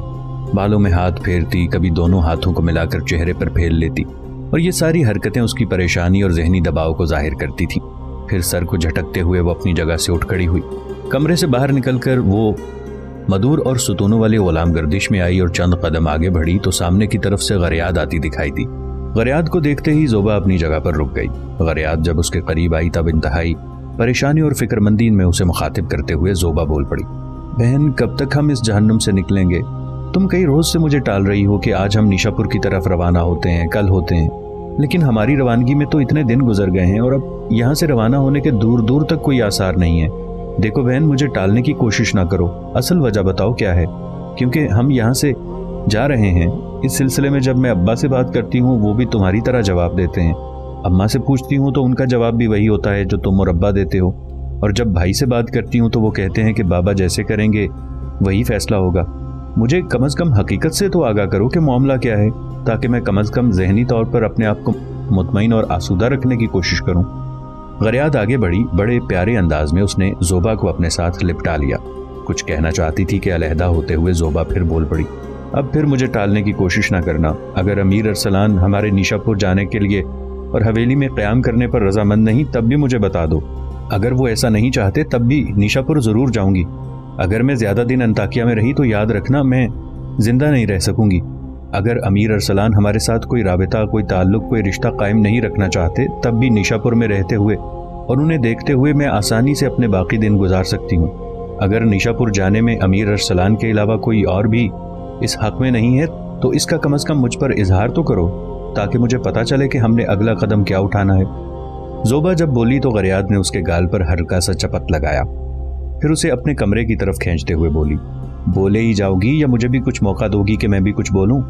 B: بالوں میں ہاتھ پھیرتی، کبھی دونوں ہاتھوں کو ملا کر چہرے پر پھیر لیتی، اور یہ ساری حرکتیں اس کی پریشانی اور ذہنی دباؤ کو ظاہر کرتی تھیں۔ پھر سر کو جھٹکتے ہوئے وہ اپنی جگہ سے اٹھ کھڑی ہوئی۔ کمرے سے باہر نکل کر وہ مدور اور ستونوں والی غلام گردش میں آئی اور چند قدم آگے بڑھی تو سامنے کی طرف سے غریاد آتی دکھائی دی۔ غریاد کو دیکھتے ہی زوبا اپنی جگہ پر رک گئی۔ غریاد جب اس کے قریب آئی تب انتہائی پریشانی اور فکر مندی میں اسے مخاطب کرتے ہوئے زوبا بول پڑی، بہن، کب تک ہم اس جہنم سے نکلیں گے؟ تم کئی روز سے مجھے ٹال رہی ہو کہ آج ہم نیشا پور کی طرف روانہ ہوتے ہیں، کل ہوتے ہیں، لیکن ہماری روانگی میں تو اتنے دن گزر گئے ہیں اور اب یہاں سے روانہ ہونے کے دور دور تک کوئی آثار نہیں ہے۔ دیکھو بہن، مجھے ٹالنے کی کوشش نہ کرو، اصل وجہ بتاؤ کیا ہے، کیونکہ ہم یہاں سے جا رہے ہیں۔ اس سلسلے میں جب میں ابا سے بات کرتی ہوں وہ بھی تمہاری طرح جواب دیتے ہیں، اماں سے پوچھتی ہوں تو ان کا جواب بھی وہی ہوتا ہے جو تم اور ابا دیتے ہو، اور جب بھائی سے بات کرتی ہوں تو وہ کہتے ہیں کہ بابا جیسے کریں گے وہی فیصلہ ہوگا۔ مجھے کم از کم حقیقت سے تو آگاہ کرو کہ معاملہ کیا ہے، تاکہ میں کم از کم ذہنی طور پر اپنے آپ کو مطمئن اور آسودہ رکھنے کی کوشش کروں۔ غریاد آگے بڑھی۔ بڑے پیارے انداز میں اس نے زوبا کو اپنے ساتھ لپٹا لیا۔ کچھ کہنا چاہتی تھی کہ علیحدہ ہوتے ہوئے زوبا پھر بول پڑی، اب پھر مجھے ٹالنے کی کوشش نہ کرنا۔ اگر امیر ارسلان ہمارے نیشا پور جانے کے لیے اور حویلی میں قیام کرنے پر رضامند نہیں تب بھی مجھے بتا دو۔ اگر وہ ایسا نہیں چاہتے تب بھی نیشا پور ضرور جاؤں گی۔ اگر میں زیادہ دن انطاکیہ میں رہی تو یاد رکھنا میں زندہ نہیں رہ سکوں گی۔ اگر امیر ارسلان ہمارے ساتھ کوئی رابطہ، کوئی تعلق، کوئی رشتہ قائم نہیں رکھنا چاہتے تب بھی نیشا پور میں رہتے ہوئے اور انہیں دیکھتے ہوئے میں آسانی سے اپنے باقی دن گزار سکتی ہوں۔ اگر نیشا پور جانے میں امیر ارسلان کے علاوہ کوئی اور بھی اس حق میں نہیں ہے تو اس کا کم از کم مجھ پر اظہار تو کرو، تاکہ مجھے پتا چلے کہ ہم نے اگلا قدم کیا اٹھانا ہے۔ زوبا جب بولی تو غریاد نے اس کے گال پر ہلکا سا چپت لگایا، پھر اسے اپنے کمرے کی طرف کھینچتے ہوئے بولی، بولے ہی جاؤ گی یا مجھے بھی کچھ موقع دو گی کہ میں بھی کچھ بولوں؟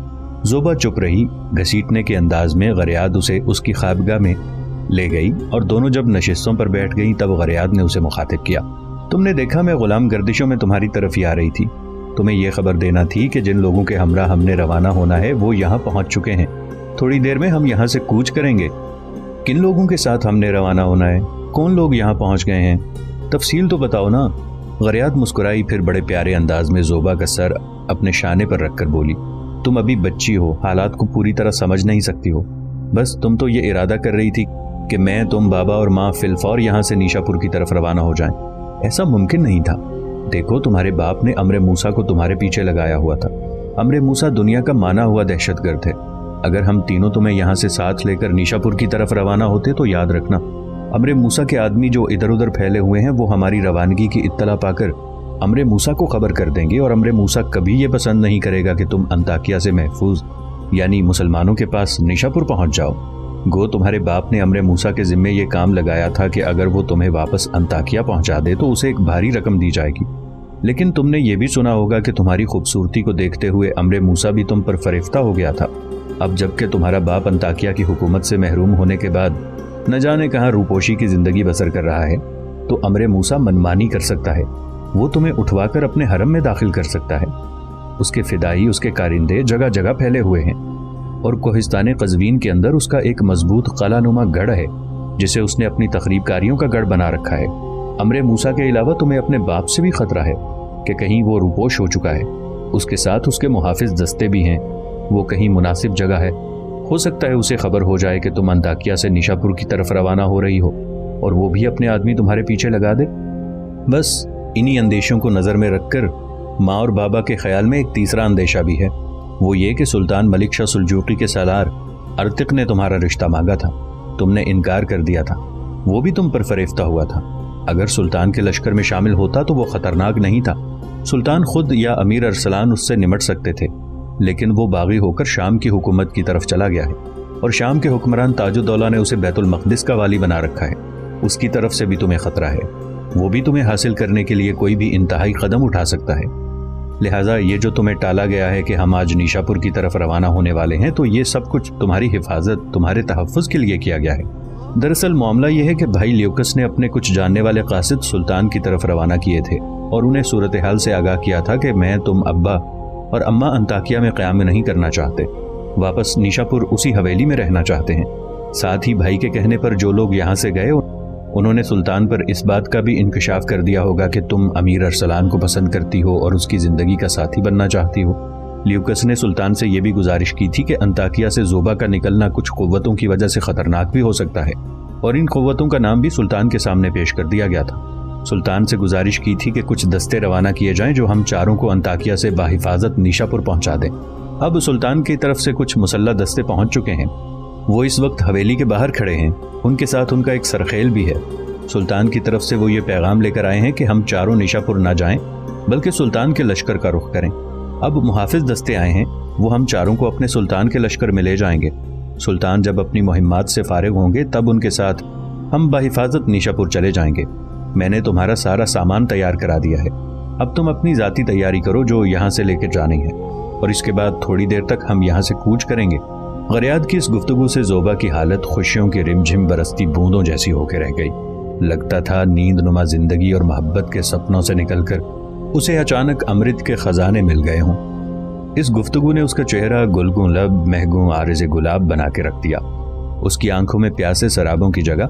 B: زوبا چپ رہی۔ گھسیٹنے کے انداز میں غریاد اسے اس کی خوابگاہ میں لے گئی اور دونوں جب نشستوں پر بیٹھ گئیں تب غریاد نے اسے مخاطب کیا، تم نے دیکھا میں غلام گردشوں میں تمہاری طرف ہی آ رہی تھی۔ تمہیں یہ خبر دینا تھی کہ جن لوگوں کے ہمراہ ہم نے روانہ ہونا ہے وہ یہاں پہنچ چکے ہیں، تھوڑی دیر میں ہم یہاں سے کوچ کریں گے۔ کن لوگوں کے ساتھ ہم نے روانہ ہونا ہے؟ کون لوگ یہاں پہنچ گئے ہیں؟ تفصیل تو بتاؤ نا۔ غریاد مسکرائی، پھر بڑے پیارے انداز میں زوبا کا سر اپنے شانے پر رکھ کر بولی، تم ابھی بچی ہو، حالات کو پوری طرح سمجھ نہیں سکتی ہو۔ بس تم تو یہ ارادہ کر رہی تھی کہ میں، تم، بابا اور ماں فی الفور یہاں سے نیشا پور کی طرف روانہ ہو جائیں۔ ایسا ممکن نہیں تھا۔ دیکھو تمہارے باپ نے امر موسیٰ کو تمہارے پیچھے لگایا ہوا تھا۔ امر موسیٰ دنیا کا مانا ہوا دہشت گرد ہے۔ اگر ہم تینوں تمہیں یہاں سے ساتھ لے کر نیشا پور کی طرف روانہ ہوتے تو یاد رکھنا، امر موسیٰ کے آدمی جو ادھر ادھر پھیلے ہوئے ہیں وہ ہماری روانگی کی اطلاع پا کر امر موسیٰ کو خبر کر دیں گے، اور امر موسیٰ کبھی یہ پسند نہیں کرے گا کہ تم انطاکیہ سے محفوظ یعنی مسلمانوں کے پاس نیشا پور پہنچ جاؤ۔ گو تمہارے باپ نے امر موسیٰ کے ذمے یہ کام لگایا تھا کہ اگر وہ تمہیں واپس انطاکیہ پہنچا دے تو اسے ایک بھاری رقم دی جائے گی، لیکن تم نے یہ بھی سنا ہوگا کہ تمہاری خوبصورتی کو دیکھتے ہوئے امر موسیٰ بھی تم پر فریفتہ ہو گیا تھا۔ اب جب کہ تمہارا باپ انطاکیہ کی حکومت سے محروم ہونے کے بعد نہ جانے کہاں روپوشی کی زندگی بسر کر رہا ہے تو امر موسیٰ منمانی کر سکتا ہے، وہ تمہیں اٹھوا کر اپنے حرم میں داخل کر سکتا ہے۔ اس کے فدائی، اس کے کارندے جگہ جگہ پھیلے ہوئے ہیں، اور کوہستان قزوین کے اندر اس کا ایک مضبوط قلعہ نما گڑھ ہے جسے اس نے اپنی تخریب کاریوں کا گڑھ بنا رکھا ہے۔ امر موسیٰ کے علاوہ تمہیں اپنے باپ سے بھی خطرہ ہے کہ کہیں وہ روپوش ہو چکا ہے۔ اس کے ساتھ اس کے محافظ دستے بھی ہیں، وہ کہیں مناسب جگہ ہے، ہو سکتا ہے اسے خبر ہو جائے کہ تم انطاکیہ سے نیشاپور کی طرف روانہ ہو رہی ہو اور وہ بھی اپنے آدمی تمہارے پیچھے لگا دے۔ بس انہی اندیشوں کو نظر میں رکھ کر ماں اور بابا کے خیال میں ایک تیسرا اندیشہ بھی ہے، وہ یہ کہ سلطان ملک شاہ سلجوقی کے سالار ارتق نے تمہارا رشتہ مانگا تھا، تم نے انکار کر دیا تھا، وہ بھی تم پر فریفتہ ہوا تھا۔ اگر سلطان کے لشکر میں شامل ہوتا تو وہ خطرناک نہیں تھا، سلطان خود یا امیر ارسلان اس سے نمٹ سکتے تھے، لیکن وہ باغی ہو کر شام کی حکومت کی طرف چلا گیا ہے اور شام کے حکمران تاج الدولہ نے اسے بیت المقدس کا والی بنا رکھا ہے، اس کی طرف سے بھی تمہیں خطرہ ہے، وہ بھی تمہیں حاصل کرنے کے لیے کوئی بھی انتہائی قدم اٹھا سکتا ہے۔ لہٰذا یہ جو تمہیں ٹالا گیا ہے کہ ہم آج نیشاپور کی طرف روانہ ہونے والے ہیں، تو یہ سب کچھ تمہاری حفاظت، تمہارے تحفظ کے لیے کیا گیا ہے۔ دراصل معاملہ یہ ہے کہ بھائی لیوکس نے اپنے کچھ جاننے والے قاصد سلطان کی طرف روانہ کیے تھے اور انہیں صورتحال سے آگاہ کیا تھا کہ میں، تم، ابا اور اماں انطاکیہ میں قیام نہیں کرنا چاہتے، واپس نیشاپور اسی حویلی میں رہنا چاہتے ہیں۔ ساتھ ہی بھائی کے کہنے پر جو لوگ یہاں سے گئے انہوں نے سلطان پر اس بات کا بھی انکشاف کر دیا ہوگا کہ تم امیر ارسلان کو پسند کرتی ہو اور اس کی زندگی کا ساتھی بننا چاہتی ہو۔ لیوکس نے سلطان سے یہ بھی گزارش کی تھی کہ انطاکیہ سے زوبا کا نکلنا کچھ قوتوں کی وجہ سے خطرناک بھی ہو سکتا ہے، اور ان قوتوں کا نام بھی سلطان کے سامنے پیش کر دیا گیا تھا۔ سلطان سے گزارش کی تھی کہ کچھ دستے روانہ کیے جائیں جو ہم چاروں کو انطاکیہ سے بحفاظت نیشاپور پہنچا دیں۔ اب سلطان کی طرف سے کچھ مسلح دستے پہنچ چکے ہیں، وہ اس وقت حویلی کے باہر کھڑے ہیں، ان کے ساتھ ان کا ایک سرخیل بھی ہے۔ سلطان کی طرف سے وہ یہ پیغام لے کر آئے ہیں کہ ہم چاروں نیشاپور نہ جائیں بلکہ سلطان کے لشکر کا رخ کریں۔ اب محافظ دستے آئے ہیں، وہ ہم چاروں کو اپنے سلطان کے لشکر میں لے جائیں گے۔ سلطان جب اپنی مہمات سے فارغ ہوں گے تب ان کے ساتھ ہم بحفاظت نیشاپور چلے جائیں گے۔ میں نے تمہارا سارا سامان تیار کرا دیا ہے، اب تم اپنی ذاتی تیاری کرو جو یہاں سے لے کے جانی ہے، اور اس کے بعد تھوڑی دیر تک ہم یہاں سے کوچ کریں گے۔ غریاد کی اس گفتگو سے زوبا کی حالت خوشیوں کی رم جھم برستی بوندوں جیسی ہو کے رہ گئی۔ لگتا تھا نیند نما زندگی اور محبت کے سپنوں سے نکل کر اسے اچانک امرت کے خزانے مل گئے ہوں۔ اس گفتگو نے اس کا چہرہ گلگوں لب، مہگوں عارض گلاب بنا کے رکھ دیا۔ اس کی آنکھوں میں پیاسے سرابوں کی جگہ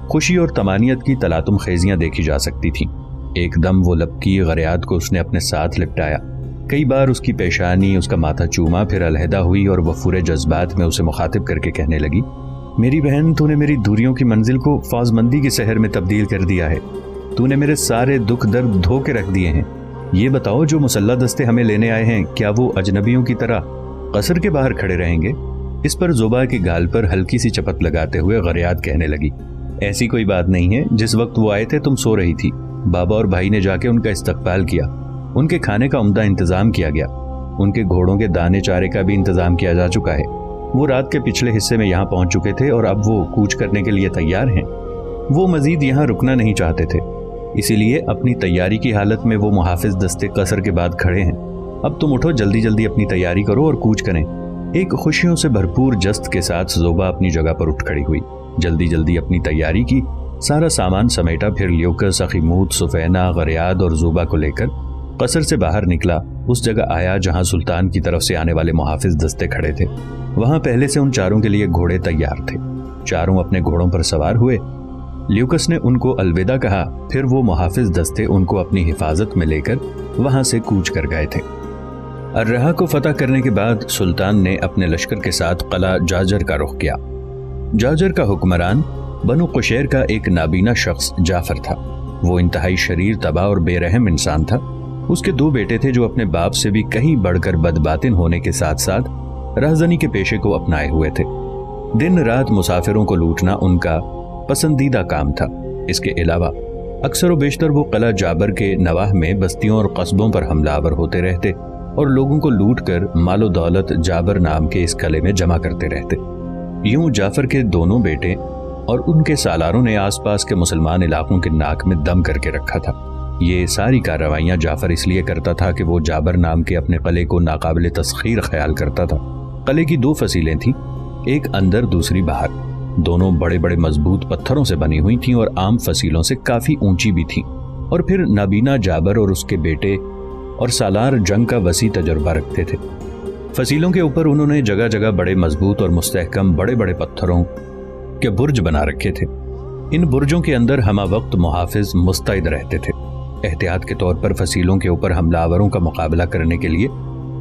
B: خوشی اور طمانیت کی تلاطم خیزیاں دیکھی جا سکتی تھیں۔ ایک دم وہ لبکی غریاد کو اس نے اپنے ساتھ لپٹایا، کئی بار اس کی پیشانی، اس کا ماتھا چوما، پھر علیحدہ ہوئی اور وفور جذبات میں اسے مخاطب کر کے کہنے لگی، میری بہن، تو نے میری دوریوں کی منزل کو فوزمندی کی شہر میں تبدیل کر دیا ہے، تو نے میرے سارے دکھ درد دھو کے رکھ دیے ہیں۔ یہ بتاؤ جو مسلح دستے ہمیں لینے آئے ہیں کیا وہ اجنبیوں کی طرح قصر کے باہر کھڑے رہیں گے؟ اس پر زوبا کے گال پر ہلکی سی چپت لگاتے ہوئے غریاد کہنے لگی، ایسی کوئی بات نہیں ہے، جس وقت وہ آئے تھے تم سو رہی تھی، بابا اور بھائی نے جا کے ان کا استقبال کیا، ان کے کھانے کا عمدہ انتظام کیا گیا، ان کے گھوڑوں کے دانے چارے کا بھی انتظام کیا جا چکا ہے، وہ رات کے پچھلے حصے میں یہاں پہنچ چکے تھے اور اب وہ کوچ کرنے کے لیے تیار ہیں۔ وہ مزید یہاں رکنا نہیں چاہتے تھے، اسی لیے اپنی تیاری کی حالت میں وہ محافظ دستے قصر کے بعد کھڑے ہیں۔ اب تم اٹھو، جلدی جلدی اپنی تیاری کرو اور کوچ کریں۔ ایک خوشیوں سے بھرپور جست کے ساتھ زوبا اپنی جگہ پر اٹھ کھڑی ہوئی، جلدی جلدی اپنی تیاری کی، سارا سامان سمیٹا، پھر لیوکس، اخیموت، سفینہ، غریاد اور زوبا کو لے کر قصر سے باہر نکلا، اس جگہ آیا جہاں سلطان کی طرف سے آنے والے محافظ دستے کھڑے تھے۔ وہاں پہلے سے ان چاروں کے لیے گھوڑے تیار تھے، چاروں اپنے گھوڑوں پر سوار ہوئے۔ لیوکس نے ان کو الوداع کہا، پھر وہ محافظ دستے ان کو اپنی حفاظت میں لے کر وہاں سے کوچ کر گئے تھے۔ الرہا کو فتح کرنے کے بعد سلطان نے اپنے لشکر کے ساتھ قلعہ جاجر کا رخ کیا۔ جاجر کا حکمران بنو قشیر کا ایک نابینا شخص جعفر تھا۔ وہ انتہائی شریر طبع اور بے رحم انسان تھا۔ اس کے 2 بیٹے تھے جو اپنے باپ سے بھی کہیں بڑھ کر بدباطن ہونے کے ساتھ ساتھ رہزنی کے پیشے کو اپنائے ہوئے تھے۔ دن رات مسافروں کو لوٹنا ان کا پسندیدہ کام تھا۔ اس کے علاوہ اکثر و بیشتر وہ قلعہ جابر کے نواح میں بستیوں اور قصبوں پر حملہ آور ہوتے رہتے اور لوگوں کو لوٹ کر مال و دولت جابر نام کے اس قلعے میں جمع کرتے رہتے۔ یوں جعفر کے دونوں بیٹے اور ان کے سالاروں نے آس پاس کے مسلمان علاقوں کے ناک میں دم کر کے رکھا تھا۔ یہ ساری کارروائیاں جعفر اس لیے کرتا تھا کہ وہ جابر نام کے اپنے قلعے کو ناقابل تسخیر خیال کرتا تھا۔ قلعے کی 2 فصیلیں تھیں، ایک اندر دوسری باہر، دونوں بڑے بڑے مضبوط پتھروں سے بنی ہوئی تھیں اور عام فصیلوں سے کافی اونچی بھی تھیں۔ اور پھر نابینا جابر اور اس کے بیٹے اور سالار جنگ کا وسیع تجربہ رکھتے تھے۔ فصیلوں کے اوپر انہوں نے جگہ جگہ بڑے مضبوط اور مستحکم بڑے بڑے پتھروں کے برج بنا رکھے تھے۔ ان برجوں کے اندر ہمہ وقت محافظ مستعد رہتے تھے۔ احتیاط کے طور پر فصیلوں کے اوپر حملہ آوروں کا مقابلہ کرنے کے لیے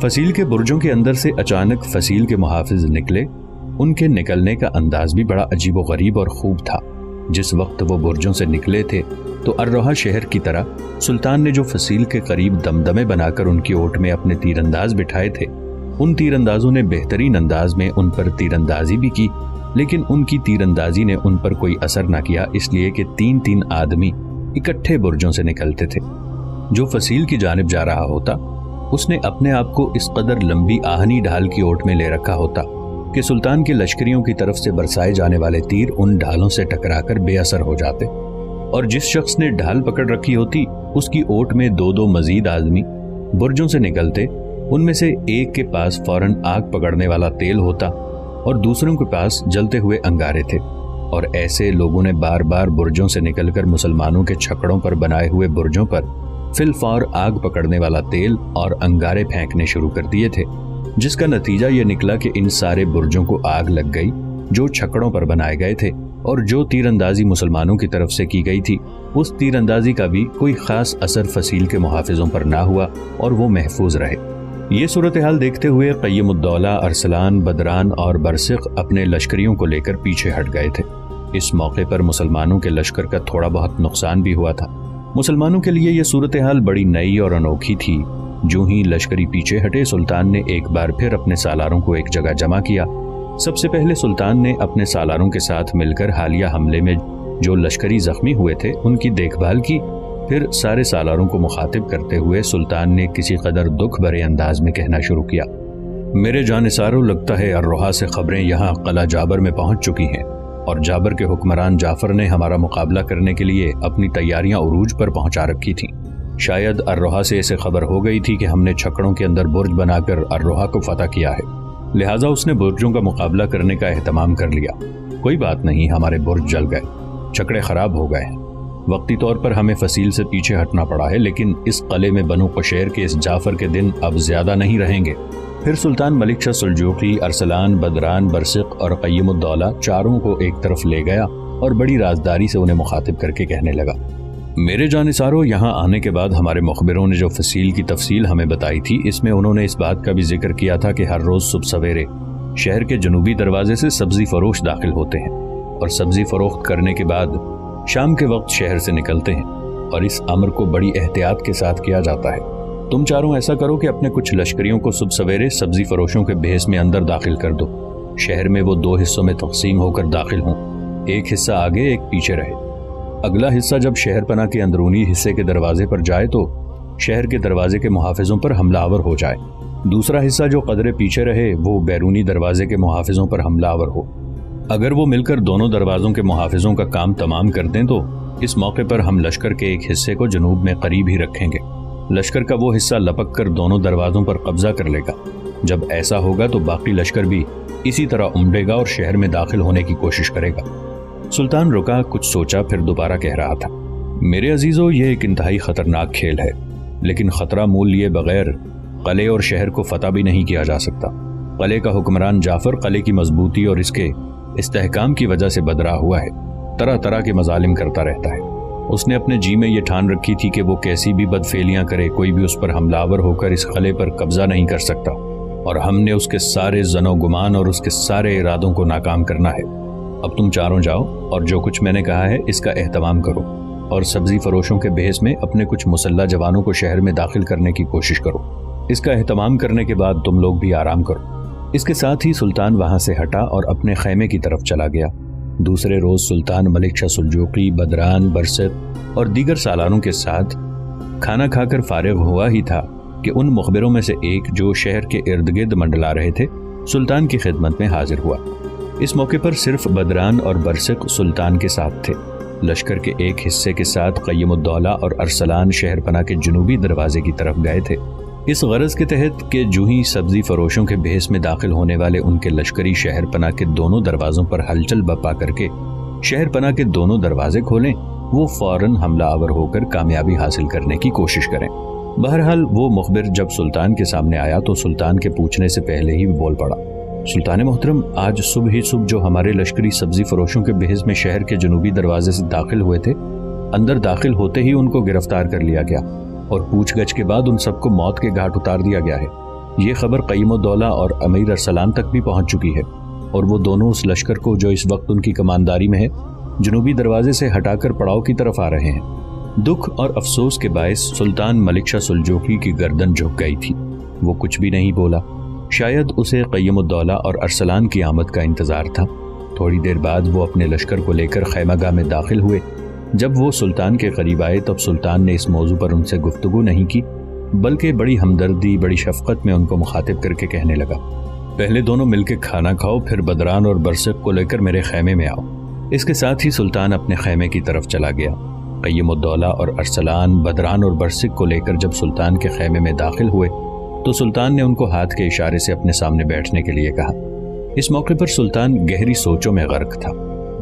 B: فصیل کے برجوں کے اندر سے اچانک فصیل کے محافظ نکلے۔ ان کے نکلنے کا انداز بھی بڑا عجیب و غریب اور خوب تھا۔ جس وقت وہ برجوں سے نکلے تھے تو الروحہ شہر کی طرح سلطان نے جو فصیل کے قریب دمدمے بنا کر ان کی اوٹ میں اپنے تیر انداز بٹھائے تھے، ان تیر اندازوں نے بہترین انداز میں ان پر تیر اندازی بھی کی، لیکن ان کی تیر اندازی نے ان پر کوئی اثر نہ کیا، اس لیے کہ 3 آدمی اکٹھے برجوں سے نکلتے تھے۔ جو فصیل کی جانب جا رہا ہوتا اس نے اپنے آپ کو اس قدر لمبی آہنی ڈھال کی اوٹ میں لے رکھا ہوتا کہ سلطان کے لشکریوں کی طرف سے برسائے جانے والے تیر ان ڈھالوں سے ٹکرا کر بے اثر ہو جاتے، اور جس شخص نے ڈھال پکڑ رکھی ہوتی اس کی اوٹ میں 2 مزید آدمی برجوں سے نکلتے۔ ان میں سے ایک کے پاس فوراً آگ پکڑنے والا تیل ہوتا اور دوسروں کے پاس جلتے ہوئے انگارے تھے، اور ایسے لوگوں نے بار بار برجوں سے نکل کر مسلمانوں کے چھکڑوں پر بنائے ہوئے برجوں پر فی الفور آگ پکڑنے والا تیل اور انگارے پھینکنے شروع کر دیے تھے، جس کا نتیجہ یہ نکلا کہ ان سارے برجوں کو آگ لگ گئی جو چھکڑوں پر بنائے گئے تھے، اور جو تیر اندازی مسلمانوں کی طرف سے کی گئی تھی اس تیر اندازی کا بھی کوئی خاص اثر فصیل کے محافظوں پر نہ ہوا اور وہ محفوظ رہے۔ یہ صورتحال دیکھتے ہوئے قیم الدولہ، ارسلان، بدران اور برسق اپنے لشکریوں کو لے کر پیچھے ہٹ گئے تھے۔ اس موقع پر مسلمانوں کے لشکر کا تھوڑا بہت نقصان بھی ہوا تھا۔ مسلمانوں کے لیے یہ صورتحال بڑی نئی اور انوکھی تھی۔ جو ہی لشکری پیچھے ہٹے، سلطان نے ایک بار پھر اپنے سالاروں کو ایک جگہ جمع کیا۔ سب سے پہلے سلطان نے اپنے سالاروں کے ساتھ مل کر حالیہ حملے میں جو لشکری زخمی ہوئے تھے ان کی دیکھ بھال کی۔ پھر سارے سالاروں کو مخاطب کرتے ہوئے سلطان نے کسی قدر دکھ بھرے انداز میں کہنا شروع کیا، میرے جانثاروں، لگتا ہے الروحہ سے خبریں یہاں قلعہ جابر میں پہنچ چکی ہیں، اور جابر کے حکمران جعفر نے ہمارا مقابلہ کرنے کے لیے اپنی تیاریاں عروج پر پہنچا رکھی تھیں۔ شاید الروحہ سے اسے خبر ہو گئی تھی کہ ہم نے چھکڑوں کے اندر برج بنا کر الروحہ کو فتح کیا ہے، لہٰذا اس نے برجوں کا مقابلہ کرنے کا اہتمام کر لیا۔ کوئی بات نہیں، ہمارے برج جل گئے، چھکڑے خراب ہو گئے ہیں، وقتی طور پر ہمیں فصیل سے پیچھے ہٹنا پڑا ہے، لیکن اس قلعے میں بنو قشیر کے اس جعفر کے دن اب زیادہ نہیں رہیں گے۔ پھر سلطان ملک شاہ سلجوقی، ارسلان، بدران، برسق اور قیم الدولہ چاروں کو ایک طرف لے گیا اور بڑی رازداری سے انہیں مخاطب کر کے کہنے لگا، میرے جانثاروں، یہاں آنے کے بعد ہمارے مخبروں نے جو فصیل کی تفصیل ہمیں بتائی تھی، اس میں انہوں نے اس بات کا بھی ذکر کیا تھا کہ ہر روز صبح سویرے شہر کے جنوبی دروازے سے سبزی فروش داخل ہوتے ہیں اور سبزی فروخت کرنے کے بعد شام کے وقت شہر سے نکلتے ہیں، اور اس امر کو بڑی احتیاط کے ساتھ کیا جاتا ہے۔ تم چاروں ایسا کرو کہ اپنے کچھ لشکریوں کو صبح سویرے سبزی فروشوں کے بھیس میں اندر داخل کر دو۔ شہر میں وہ 2 حصوں میں تقسیم ہو کر داخل ہوں، ایک حصہ آگے، ایک پیچھے رہے۔ اگلا حصہ جب شہر پناہ کے اندرونی حصے کے دروازے پر جائے تو شہر کے دروازے کے محافظوں پر حملہ آور ہو جائے۔ دوسرا حصہ جو قدرے پیچھے رہے وہ بیرونی دروازے کے محافظوں پر حملہ آور ہو۔ اگر وہ مل کر دونوں دروازوں کے محافظوں کا کام تمام کر دیں تو اس موقع پر ہم لشکر کے ایک حصے کو جنوب میں قریب ہی رکھیں گے۔ لشکر کا وہ حصہ لپک کر دونوں دروازوں پر قبضہ کر لے گا۔ جب ایسا ہوگا تو باقی لشکر بھی اسی طرح امڑے گا اور شہر میں داخل ہونے کی کوشش کرے گا۔ سلطان رکا، کچھ سوچا، پھر دوبارہ کہہ رہا تھا، میرے عزیزو، یہ ایک انتہائی خطرناک کھیل ہے، لیکن خطرہ مول لیے بغیر قلعے اور شہر کو فتح بھی نہیں کیا جا سکتا۔ قلعے کا حکمران جعفر قلعے کی مضبوطی اور اس کے استحکام کی وجہ سے بدرا ہوا ہے، طرح طرح کے مظالم کرتا رہتا ہے۔ اس نے اپنے جی میں یہ ٹھان رکھی تھی کہ وہ کیسی بھی بدفعلیاں کرے، کوئی بھی اس پر حملہ آور ہو کر اس قلعے پر قبضہ نہیں کر سکتا، اور ہم نے اس کے سارے ظن و گمان اور اس کے سارے ارادوں کو ناکام کرنا ہے۔ اب تم چاروں جاؤ اور جو کچھ میں نے کہا ہے اس کا اہتمام کرو، اور سبزی فروشوں کے بھیس میں اپنے کچھ مسلح جوانوں کو شہر میں داخل کرنے کی کوشش کرو۔ اس کا اہتمام کرنے کے بعد تم لوگ بھی آرام کرو۔ اس کے ساتھ ہی سلطان وہاں سے ہٹا اور اپنے خیمے کی طرف چلا گیا۔ دوسرے روز سلطان ملک شاہ سلجوقی، بدران، برسق اور دیگر سالاروں کے ساتھ کھانا کھا کر فارغ ہوا ہی تھا کہ ان مخبروں میں سے ایک جو شہر کے ارد گرد منڈلا رہے تھے سلطان کی خدمت میں حاضر ہوا۔ اس موقع پر صرف بدران اور برسق سلطان کے ساتھ تھے۔ لشکر کے ایک حصے کے ساتھ قیم الدولہ اور ارسلان شہر پناہ کے جنوبی دروازے کی طرف گئے تھے، اس غرض کے تحت کہ جو ہی سبزی فروشوں کے بھیس میں داخل ہونے والے ان کے لشکری شہر پناہ کے دونوں دروازوں پر ہلچل بپا کر کے شہر پناہ کے دونوں دروازے کھولیں، وہ فوراً حملہ آور ہو کر کامیابی حاصل کرنے کی کوشش کریں۔ بہرحال وہ مخبر جب سلطان کے سامنے آیا تو سلطان کے پوچھنے سے پہلے ہی بول پڑا، سلطان محترم، آج صبح جو ہمارے لشکری سبزی فروشوں کے بحث میں شہر کے جنوبی دروازے سے داخل ہوئے تھے، اندر داخل ہوتے ہی ان کو گرفتار کر لیا گیا اور پوچھ گچھ کے بعد ان سب کو موت کے گھاٹ اتار دیا گیا ہے۔ یہ خبر قیم الدولہ اور امیر ارسلان تک بھی پہنچ چکی ہے، اور وہ دونوں اس لشکر کو جو اس وقت ان کی کمانداری میں ہے جنوبی دروازے سے ہٹا کر پڑاؤ کی طرف آ رہے ہیں۔ دکھ اور افسوس کے باعث سلطان ملک شاہ سلجوقی کی گردن جھک گئی تھی۔ وہ کچھ بھی نہیں بولا، شاید اسے قیم الدولہ اور ارسلان کی آمد کا انتظار تھا۔ تھوڑی دیر بعد وہ اپنے لشکر کو لے کر خیمہ گاہ میں داخل ہوئے۔ جب وہ سلطان کے قریب آئے تب سلطان نے اس موضوع پر ان سے گفتگو نہیں کی، بلکہ بڑی ہمدردی، بڑی شفقت میں ان کو مخاطب کر کے کہنے لگا، پہلے دونوں مل کے کھانا کھاؤ، پھر بدران اور برسق کو لے کر میرے خیمے میں آؤ۔ اس کے ساتھ ہی سلطان اپنے خیمے کی طرف چلا گیا۔ قیم الدولہ اور ارسلان بدران اور برسق کو لے کر جب سلطان کے خیمے میں داخل ہوئے تو سلطان نے ان کو ہاتھ کے اشارے سے اپنے سامنے بیٹھنے کے لیے کہا۔ اس موقع پر سلطان گہری سوچوں میں غرق تھا۔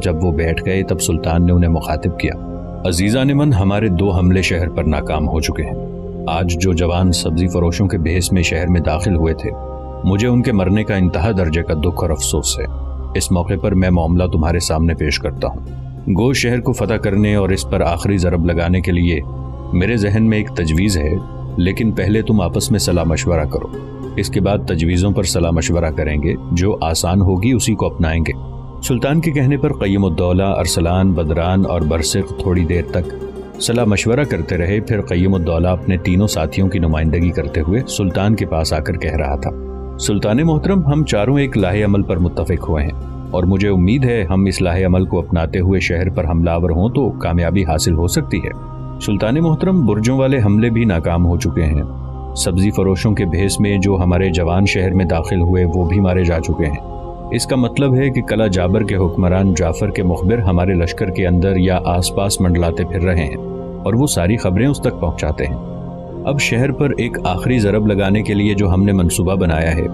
B: جب وہ بیٹھ گئے تب سلطان نے انہیں مخاطب کیا، عزیزان من، ہمارے 2 حملے شہر پر ناکام ہو چکے ہیں۔ آج جو جوان سبزی فروشوں کے بھیس میں شہر میں داخل ہوئے تھے، مجھے ان کے مرنے کا انتہا درجے کا دکھ اور افسوس ہے۔ اس موقع پر میں معاملہ تمہارے سامنے پیش کرتا ہوں۔ گو شہر کو فتح کرنے اور اس پر آخری ضرب لگانے کے لیے میرے ذہن میں ایک تجویز ہے، لیکن پہلے تم آپس میں صلاح مشورہ کرو۔ اس کے بعد تجویزوں پر صلاح مشورہ کریں گے، جو آسان ہوگی اسی کو اپنائیں گے۔ سلطان کے کہنے پر قیم الدولہ، ارسلان، بدران اور برسق تھوڑی دیر تک صلاح مشورہ کرتے رہے۔ پھر قیم الدولہ اپنے تینوں ساتھیوں کی نمائندگی کرتے ہوئے سلطان کے پاس آ کر کہہ رہا تھا، سلطان محترم، ہم چاروں ایک لاہ عمل پر متفق ہوئے ہیں، اور مجھے امید ہے ہم اس لاہ عمل کو اپناتے ہوئے شہر پر حملہ آور ہوں تو کامیابی حاصل ہو سکتی ہے۔ سلطان محترم، برجوں والے حملے بھی ناکام ہو چکے ہیں۔ سبزی فروشوں کے بھیس میں جو ہمارے جوان شہر میں داخل ہوئے وہ بھی مارے جا چکے ہیں۔ اس کا مطلب ہے کہ قلعہ جابر کے حکمران جعفر کے مخبر ہمارے لشکر کے اندر یا آس پاس منڈلاتے پھر رہے ہیں، اور وہ ساری خبریں اس تک پہنچاتے ہیں۔ اب شہر پر ایک آخری ضرب لگانے کے لیے جو ہم نے منصوبہ بنایا ہے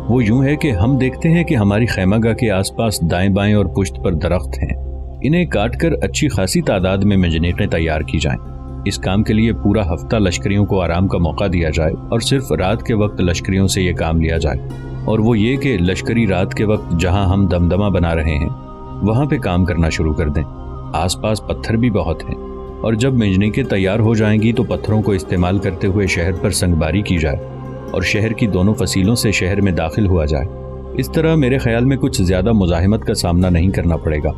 B: وہ یوں ہے کہ ہم دیکھتے ہیں کہ ہماری خیمہ گاہ کے آس پاس دائیں بائیں اور پشت پر درخت ہیں، انہیں کاٹ کر اچھی خاصی تعداد میں منجنیقیں تیار کی جائیں۔ اس کام کے لیے پورا ہفتہ لشکریوں کو آرام کا موقع دیا جائے اور صرف رات کے وقت لشکریوں سے یہ کام لیا جائے، اور وہ یہ کہ لشکری رات کے وقت جہاں ہم دمدمہ بنا رہے ہیں وہاں پہ کام کرنا شروع کر دیں۔ آس پاس پتھر بھی بہت ہیں، اور جب منجنیقیں تیار ہو جائیں گی تو پتھروں کو استعمال کرتے ہوئے شہر پر سنگباری کی جائے اور شہر کی دونوں فصیلوں سے شہر میں داخل ہوا جائے۔ اس طرح میرے خیال میں کچھ زیادہ مزاحمت کا سامنا نہیں کرنا پڑے گا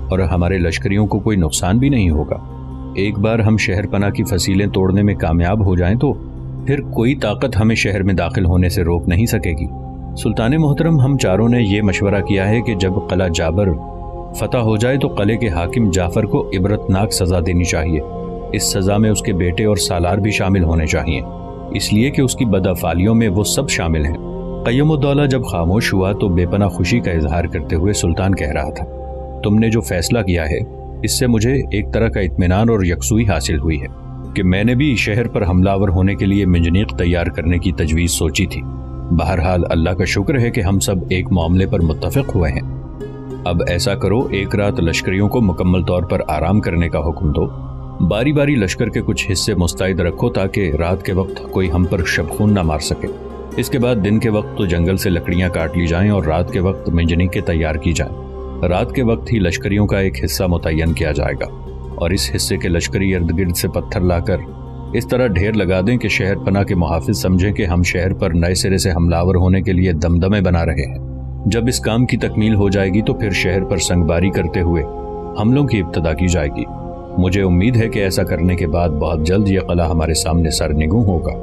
B: اور ہمارے لشکریوں کو کوئی نقصان بھی نہیں ہوگا۔ ایک بار ہم شہر پناہ کی فصیلیں توڑنے میں کامیاب ہو جائیں تو پھر کوئی طاقت ہمیں شہر میں داخل ہونے سے روک نہیں سکے گی۔ سلطان محترم، ہم چاروں نے یہ مشورہ کیا ہے کہ جب قلعہ جابر فتح ہو جائے تو قلعے کے حاکم جعفر کو عبرتناک سزا دینی چاہیے۔ اس سزا میں اس کے بیٹے اور سالار بھی شامل ہونے چاہیے، اس لیے کہ اس کی بدافعالیوں میں وہ سب شامل ہیں۔ قیم الدولہ جب خاموش ہوا تو بے پناہ خوشی کا اظہار کرتے ہوئے سلطان کہہ رہا تھا، تم نے جو فیصلہ کیا ہے اس سے مجھے ایک طرح کا اطمینان اور یکسوئی حاصل ہوئی ہے کہ میں نے بھی شہر پر حملہ آور ہونے کے لیے منجنیق تیار کرنے کی تجویز سوچی تھی۔ بہرحال اللہ کا شکر ہے کہ ہم سب ایک معاملے پر متفق ہوئے ہیں۔ اب ایسا کرو، ایک رات لشکریوں کو مکمل طور پر آرام کرنے کا حکم دو، باری باری لشکر کے کچھ حصے مستعد رکھو تاکہ رات کے وقت کوئی ہم پر شبخون نہ مار سکے۔ اس کے بعد دن کے وقت تو جنگل سے لکڑیاں کاٹ لی جائیں اور رات کے وقت منجنیقیں تیار کی جائیں۔ رات کے وقت ہی لشکریوں کا ایک حصہ متعین کیا جائے گا اور اس حصے کے لشکری ارد گرد سے پتھر لا کر اس طرح ڈھیر لگا دیں کہ شہر پناہ کے محافظ سمجھیں کہ ہم شہر پر نئے سرے سے حملہ آور ہونے کے لیے دمدمے بنا رہے ہیں۔ جب اس کام کی تکمیل ہو جائے گی تو پھر شہر پر سنگباری کرتے ہوئے حملوں کی ابتدا کی جائے گی۔ مجھے امید ہے کہ ایسا کرنے کے بعد بہت جلد یہ قلعہ ہمارے سامنے سرنگوں ہوگا۔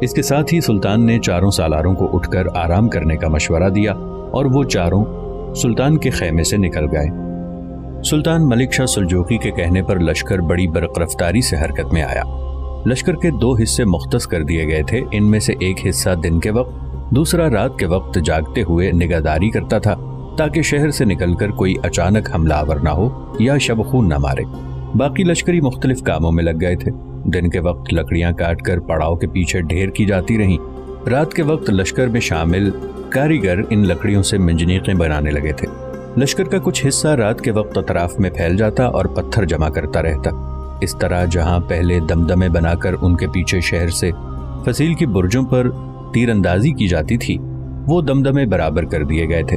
B: اس کے ساتھ ہی سلطان نے چاروں سالاروں کو اٹھ کر آرام کرنے کا مشورہ دیا اور وہ چاروں سلطان کے خیمے سے نکل گئے۔ سلطان ملک شاہ سلجوقی کے کہنے پر لشکر بڑی برق رفتاری سے حرکت میں آیا۔ لشکر کے 2 حصے مختص کر دیے گئے تھے، ان میں سے ایک حصہ دن کے وقت، دوسرا رات کے وقت جاگتے ہوئے نگہداری کرتا تھا تاکہ شہر سے نکل کر کوئی اچانک حملہ آور نہ ہو یا شبخون نہ مارے۔ باقی لشکری مختلف کاموں میں لگ گئے تھے۔ دن کے وقت لکڑیاں کاٹ کر پڑاؤ کے پیچھے ڈھیر کی جاتی رہیں۔ رات کے وقت لشکر میں شامل کاریگر ان لکڑیوں سے منجنیقیں بنانے لگے تھے۔ لشکر کا کچھ حصہ رات کے وقت اطراف میں پھیل جاتا اور پتھر جمع کرتا رہتا۔ اس طرح جہاں پہلے دمدمے بنا کر ان کے پیچھے شہر سے فصیل کی برجوں پر تیر اندازی کی جاتی تھی، وہ دمدمے برابر کر دیے گئے تھے۔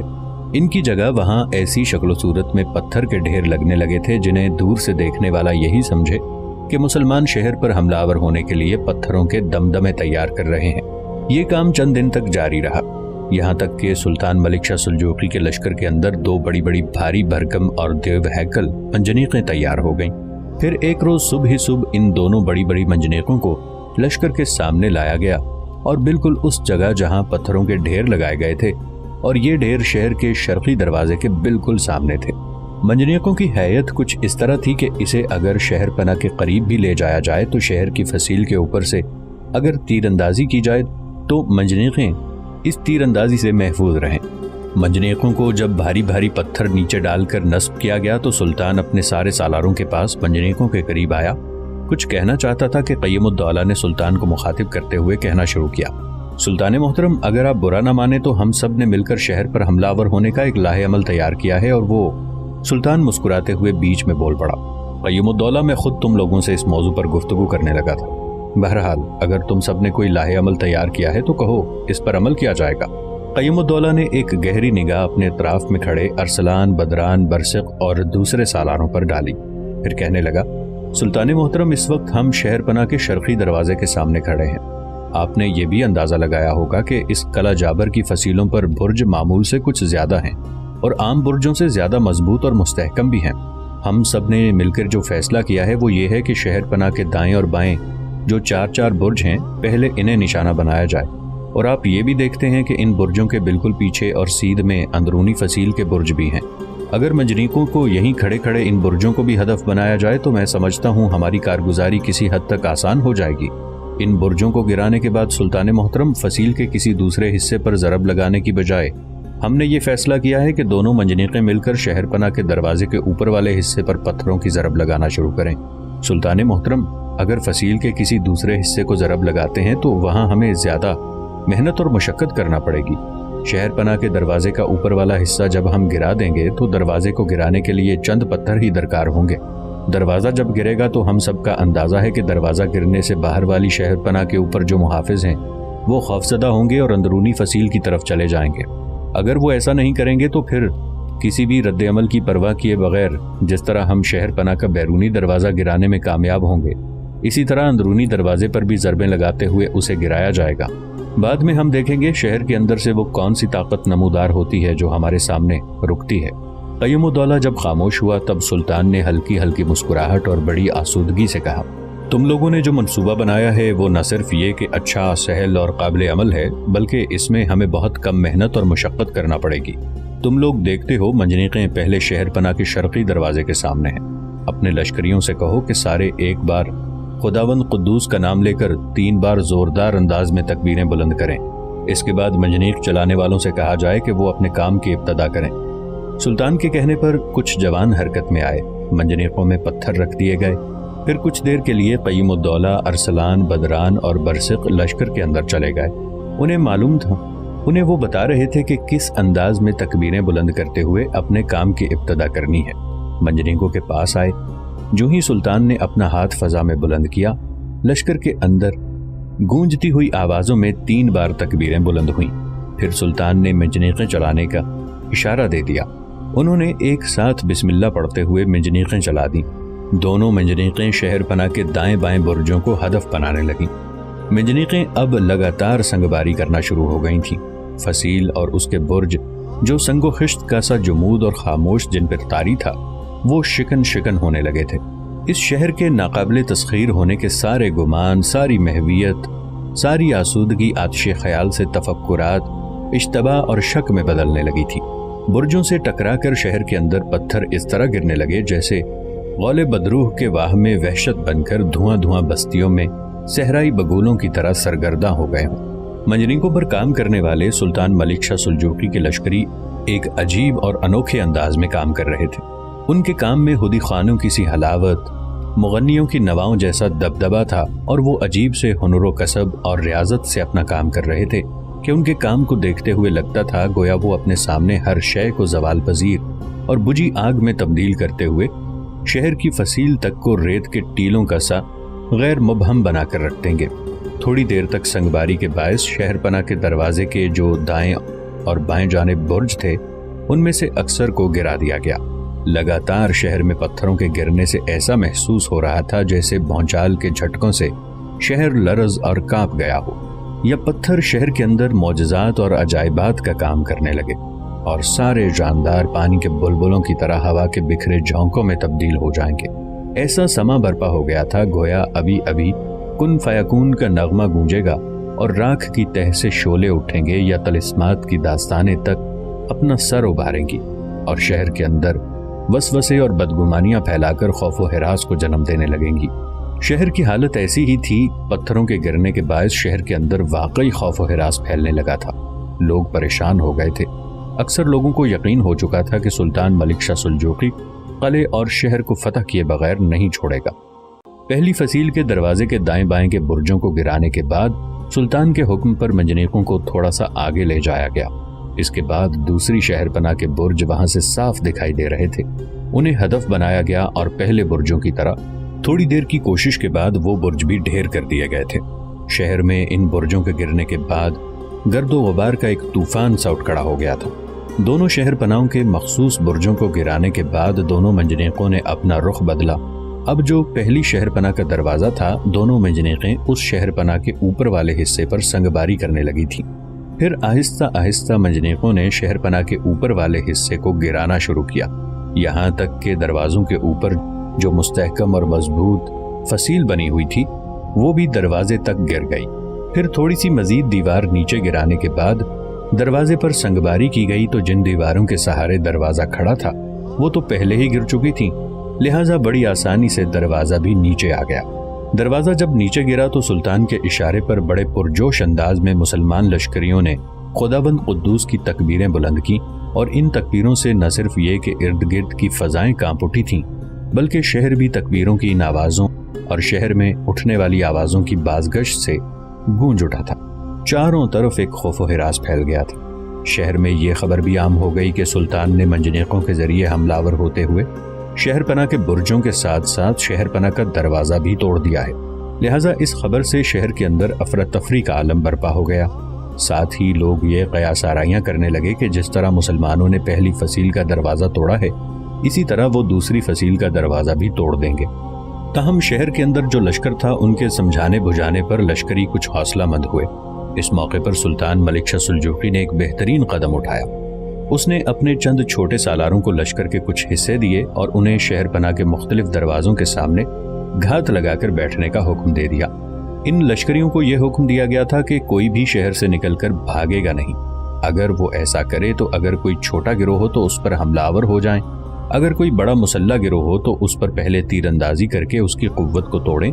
B: ان کی جگہ وہاں ایسی شکل و صورت میں پتھر کے ڈھیر لگنے لگے تھے جنہیں دور سے دیکھنے والا یہی سمجھے کہ مسلمان شہر پر حملہ آور ہونے کے لیے پتھروں کے دمدمے تیار کر رہے ہیں۔ یہ کام چند دن تک جاری رہا، یہاں تک کہ سلطان ملک شاہ سلجوقی کے لشکر کے اندر 2 بڑی بڑی بھاری بھرکم اور دیو ہیکل منجنیقیں تیار ہو گئیں۔ پھر ایک روز صبح ہی صبح ان دونوں بڑی بڑی منجنیقوں کو لشکر کے سامنے لایا گیا، اور بالکل اس جگہ جہاں پتھروں کے ڈھیر لگائے گئے تھے، اور یہ ڈھیر شہر کے شرقی دروازے کے بالکل سامنے تھے۔ منجنیقوں کی حیت کچھ اس طرح تھی کہ اسے اگر شہر پناہ کے قریب بھی لے جایا جائے تو شہر کی فصیل کے اوپر سے اگر تیر اندازی کی جائے تو منجنیقیں اس تیر اندازی سے محفوظ رہیں۔ منجنیقوں کو جب بھاری بھاری پتھر نیچے ڈال کر نصب کیا گیا تو سلطان اپنے سارے سالاروں کے پاس منجنیقوں کے قریب آیا، کچھ کہنا چاہتا تھا کہ قیم الدولہ نے سلطان کو مخاطب کرتے ہوئے کہنا شروع کیا، سلطان محترم، اگر آپ برا نہ مانے تو ہم سب نے مل کر شہر پر حملہ آور ہونے کا ایک لاہ عمل تیار کیا ہے۔ اور وہ سلطان مسکراتے ہوئے بیچ میں بول پڑا، قیم الدولہ میں خود تم لوگوں سے اس موضوع پر گفتگو کرنے لگا تھا، بہرحال اگر تم سب نے کوئی لاہ عمل تیار کیا ہے تو کہو، اس پر عمل کیا جائے گا۔ قیم الدولہ نے ایک گہری نگاہ اپنے اطراف میں کھڑے ارسلان، بدران، برسق اور دوسرے سالاروں پر ڈالی، پھر کہنے لگا، سلطان محترم، اس وقت ہم شہر پناہ کے شرقی دروازے کے سامنے کھڑے ہیں۔ آپ نے یہ بھی اندازہ لگایا ہوگا کہ اس قلعہ جابر کی فصیلوں پر برج معمول سے کچھ زیادہ ہیں اور عام برجوں سے زیادہ مضبوط اور مستحکم بھی ہیں۔ ہم سب نے مل کر جو فیصلہ کیا ہے وہ یہ ہے کہ شہر پناہ کے دائیں اور بائیں جو 4 برج ہیں، پہلے انہیں نشانہ بنایا جائے، اور آپ یہ بھی دیکھتے ہیں کہ ان برجوں کے بالکل پیچھے اور سیدھ میں اندرونی فصیل کے برج بھی ہیں۔ اگر منجنیقوں کو یہیں کھڑے کھڑے ان برجوں کو بھی ہدف بنایا جائے تو میں سمجھتا ہوں ہماری کارگزاری کسی حد تک آسان ہو جائے گی۔ ان برجوں کو گرانے کے بعد سلطان محترم، فصیل کے کسی دوسرے حصے پر ضرب لگانے کی بجائے ہم نے یہ فیصلہ کیا ہے کہ دونوں منجنیقیں مل کر شہر پناہ کے دروازے کے اوپر والے حصے پر پتھروں کی ضرب لگانا شروع کریں۔ سلطان محترم، اگر فصیل کے کسی دوسرے حصے کو ضرب لگاتے ہیں تو وہاں ہمیں زیادہ محنت اور مشقت کرنا پڑے گی۔ شہر پناہ کے دروازے کا اوپر والا حصہ جب ہم گرا دیں گے تو دروازے کو گرانے کے لیے چند پتھر ہی درکار ہوں گے۔ دروازہ جب گرے گا تو ہم سب کا اندازہ ہے کہ دروازہ گرنے سے باہر والی شہر پناہ کے اوپر جو محافظ ہیں وہ خوفزدہ ہوں گے اور اندرونی فصیل کی طرف چلے جائیں گے۔ اگر وہ ایسا نہیں کریں گے تو پھر کسی بھی رد عمل کی پرواہ کیے بغیر جس طرح ہم شہر پناہ کا بیرونی دروازہ گرانے میں کامیاب ہوں گے، اسی طرح اندرونی دروازے پر بھی ضربیں لگاتے ہوئے اسے گرایا جائے گا۔ بعد میں ہم دیکھیں گے شہر کے اندر سے وہ کون سی طاقت نمودار ہوتی ہے جو ہمارے سامنے رکتی ہے۔ قیم الدولہ جب خاموش ہوا تب سلطان نے ہلکی ہلکی مسکراہٹ اور بڑی آسودگی سے کہا، تم لوگوں نے جو منصوبہ بنایا ہے وہ نہ صرف یہ کہ اچھا، سہل اور قابل عمل ہے، بلکہ اس میں ہمیں بہت کم محنت اور مشقت کرنا پڑے گی۔ تم لوگ دیکھتے ہو منجنیقیں پہلے شہر پناہ کے شرقی دروازے کے سامنے ہیں۔ اپنے لشکریوں سے کہو کہ سارے ایک بار خداوند قدوس کا نام لے کر 3 بار زوردار انداز میں تکبیریں بلند کریں۔ اس کے بعد منجنیق چلانے والوں سے کہا جائے کہ وہ اپنے کام کی ابتدا کریں۔ سلطان کے کہنے پر کچھ جوان حرکت میں آئے، منجنیقوں میں پتھر رکھ دیے گئے۔ پھر کچھ دیر کے لیے قیم الدولہ، ارسلان، بدران اور برسق لشکر کے اندر چلے گئے۔ انہیں معلوم تھا، انہیں وہ بتا رہے تھے کہ کس انداز میں تکبیریں بلند کرتے ہوئے اپنے کام کی ابتدا کرنی ہے۔ منجنیقوں کے پاس آئے، جو ہی سلطان نے اپنا ہاتھ فضا میں بلند کیا، لشکر کے اندر گونجتی ہوئی آوازوں میں 3 بار تکبیریں بلند ہوئیں۔ پھر سلطان نے منجنیقیں چلانے کا اشارہ دے دیا۔ انہوں نے ایک ساتھ بسم اللہ پڑھتے ہوئے منجنیقیں چلا دیں۔ دونوں منجنیقیں شہر پناہ کے دائیں بائیں برجوں کو ہدف بنانے لگیں۔ منجنیقیں اب لگاتار سنگباری کرنا شروع ہو گئی تھیں۔ فصیل اور اس کے برج جو سنگ و خشت کا سا جمود اور خاموش جن پر طاری تھا، وہ شکن شکن ہونے لگے تھے۔ اس شہر کے ناقابل تسخیر ہونے کے سارے گمان، ساری محویت، ساری آسودگی آتش خیال سے تفکرات، اشتباہ اور شک میں بدلنے لگی تھی۔ برجوں سے ٹکرا کر شہر کے اندر پتھر اس طرح گرنے لگے جیسے غول بدروح کے واہ میں وحشت بن کر دھواں دھواں بستیوں میں صحرائی بگولوں کی طرح سرگرداں ہو گئے ہوں۔ منجنیقوں پر کام کرنے والے سلطان ملک شاہ سلجوقی کے لشکری ایک عجیب اور انوکھے انداز میں کام کر رہے تھے۔ ان کے کام میں ہدی خانوں کی سی حلاوت، مغنیوں کی نواؤں جیسا دبدبا تھا، اور وہ عجیب سے ہنر و کسب اور ریاضت سے اپنا کام کر رہے تھے کہ ان کے کام کو دیکھتے ہوئے لگتا تھا گویا وہ اپنے سامنے ہر شے کو زوال پذیر اور بجھی آگ میں تبدیل کرتے ہوئے شہر کی فصیل تک کو ریت کے ٹیلوں کا سا غیر مبہم بنا کر رکھ دیں گے۔ تھوڑی دیر تک سنگباری کے باعث شہر پناہ کے دروازے کے جو دائیں اور بائیں جانب برج تھے ان میں سے اکثر کو گرا دیا گیا۔ لگاتار شہر میں پتھروں کے گرنے سے ایسا محسوس ہو رہا تھا جیسے بھونچال کے جھٹکوں سے شہر لرز اور کانپ گیا ہو۔ یا پتھر شہر کے اندر معجزات اور عجائبات کا کام کرنے لگے اور سارے جاندار پانی کے بلبلوں کی طرح ہوا کے بکھرے جھونکوں میں تبدیل ہو جائیں گے۔ ایسا سما برپا ہو گیا تھا گویا ابھی ابھی کن فیکون کا نغمہ گونجے گا اور راکھ کی تہ سے شعلے اٹھیں گے یا طلسمات کی داستانیں تک اپنا سر ابھاریں گی اور شہر کے اندر وسوسے اور بدگمانیاں پھیلا کر خوف و ہراس کو جنم دینے لگیں گی۔ شہر کی حالت ایسی ہی تھی، پتھروں کے گرنے کے باعث شہر کے اندر واقعی خوف و ہراس پھیلنے لگا تھا۔ لوگ پریشان ہو گئے تھے۔ اکثر لوگوں کو یقین ہو چکا تھا کہ سلطان ملک شاہ سلجوقی قلعے اور شہر کو فتح کیے بغیر نہیں چھوڑے گا۔ پہلی فصیل کے دروازے کے دائیں بائیں کے برجوں کو گرانے کے بعد سلطان کے حکم پر منجنیقوں کو تھوڑا سا آگے لے جایا گیا۔ اس کے بعد دوسری شہر پناہ کے برج وہاں سے صاف دکھائی دے رہے تھے، انہیں ہدف بنایا گیا اور پہلے برجوں کی طرح تھوڑی دیر کی کوشش کے بعد وہ برج بھی ڈھیر کر دیے گئے تھے۔ شہر میں ان برجوں کے گرنے کے بعد گرد و غبار کا ایک طوفان سا اٹھ کھڑا ہو گیا تھا۔ دونوں شہر پناہوں کے مخصوص برجوں کو گرانے کے بعد دونوں منجنیقوں نے اپنا رخ بدلا۔ اب جو پہلی شہر پناہ کا دروازہ تھا، دونوں منجنیقیں اس شہر پناہ کے اوپر والے حصے پر سنگباری کرنے لگی تھی۔ پھر آہستہ آہستہ منجنیقوں نے شہر پناہ کے اوپر والے حصے کو گرانا شروع کیا، یہاں تک کہ دروازوں کے اوپر جو مستحکم اور مضبوط فصیل بنی ہوئی تھی وہ بھی دروازے تک گر گئی۔ پھر تھوڑی سی مزید دیوار نیچے گرانے کے بعد دروازے پر سنگباری کی گئی تو جن دیواروں کے سہارے دروازہ کھڑا تھا وہ تو پہلے ہی گر چکی تھیں، لہٰذا بڑی آسانی سے دروازہ بھی نیچے آ گیا۔ دروازہ جب نیچے گرا تو سلطان کے اشارے پر بڑے پرجوش انداز میں مسلمان لشکریوں نے خداوند قدوس کی تکبیریں بلند کی، اور ان تکبیروں سے نہ صرف یہ کہ ارد گرد کی فضائیں کانپ اٹھی تھیں بلکہ شہر بھی تکبیروں کی ان آوازوں اور شہر میں اٹھنے والی آوازوں کی بازگشت سے گونج اٹھا تھا۔ چاروں طرف ایک خوف و ہراس پھیل گیا تھا۔ شہر میں یہ خبر بھی عام ہو گئی کہ سلطان نے منجنیقوں کے ذریعے حملہ آور ہوتے ہوئے شہر پناہ کے برجوں کے ساتھ ساتھ شہر پناہ کا دروازہ بھی توڑ دیا ہے، لہٰذا اس خبر سے شہر کے اندر افراتفری کا عالم برپا ہو گیا۔ ساتھ ہی لوگ یہ قیاس آرائیاں کرنے لگے کہ جس طرح مسلمانوں نے پہلی فصیل کا دروازہ توڑا ہے اسی طرح وہ دوسری فصیل کا دروازہ بھی توڑ دیں گے۔ تاہم شہر کے اندر جو لشکر تھا ان کے سمجھانے بجھانے پر لشکری کچھ حوصلہ مند ہوئے۔ اس موقع پر سلطان ملک شاہ سلجوقی نے ایک بہترین قدم اٹھایا۔ اس نے اپنے چند چھوٹے سالاروں کو لشکر کے کچھ حصے دیے اور انہیں شہر پناہ کے مختلف دروازوں کے سامنے گھات لگا کر بیٹھنے کا حکم دے دیا۔ ان لشکریوں کو یہ حکم دیا گیا تھا کہ کوئی بھی شہر سے نکل کر بھاگے گا نہیں۔ اگر وہ ایسا کرے تو اگر کوئی چھوٹا گروہ ہو تو اس پر حملہ آور ہو جائیں، اگر کوئی بڑا مسلح گروہ ہو تو اس پر پہلے تیر اندازی کر کے اس کی قوت کو توڑیں،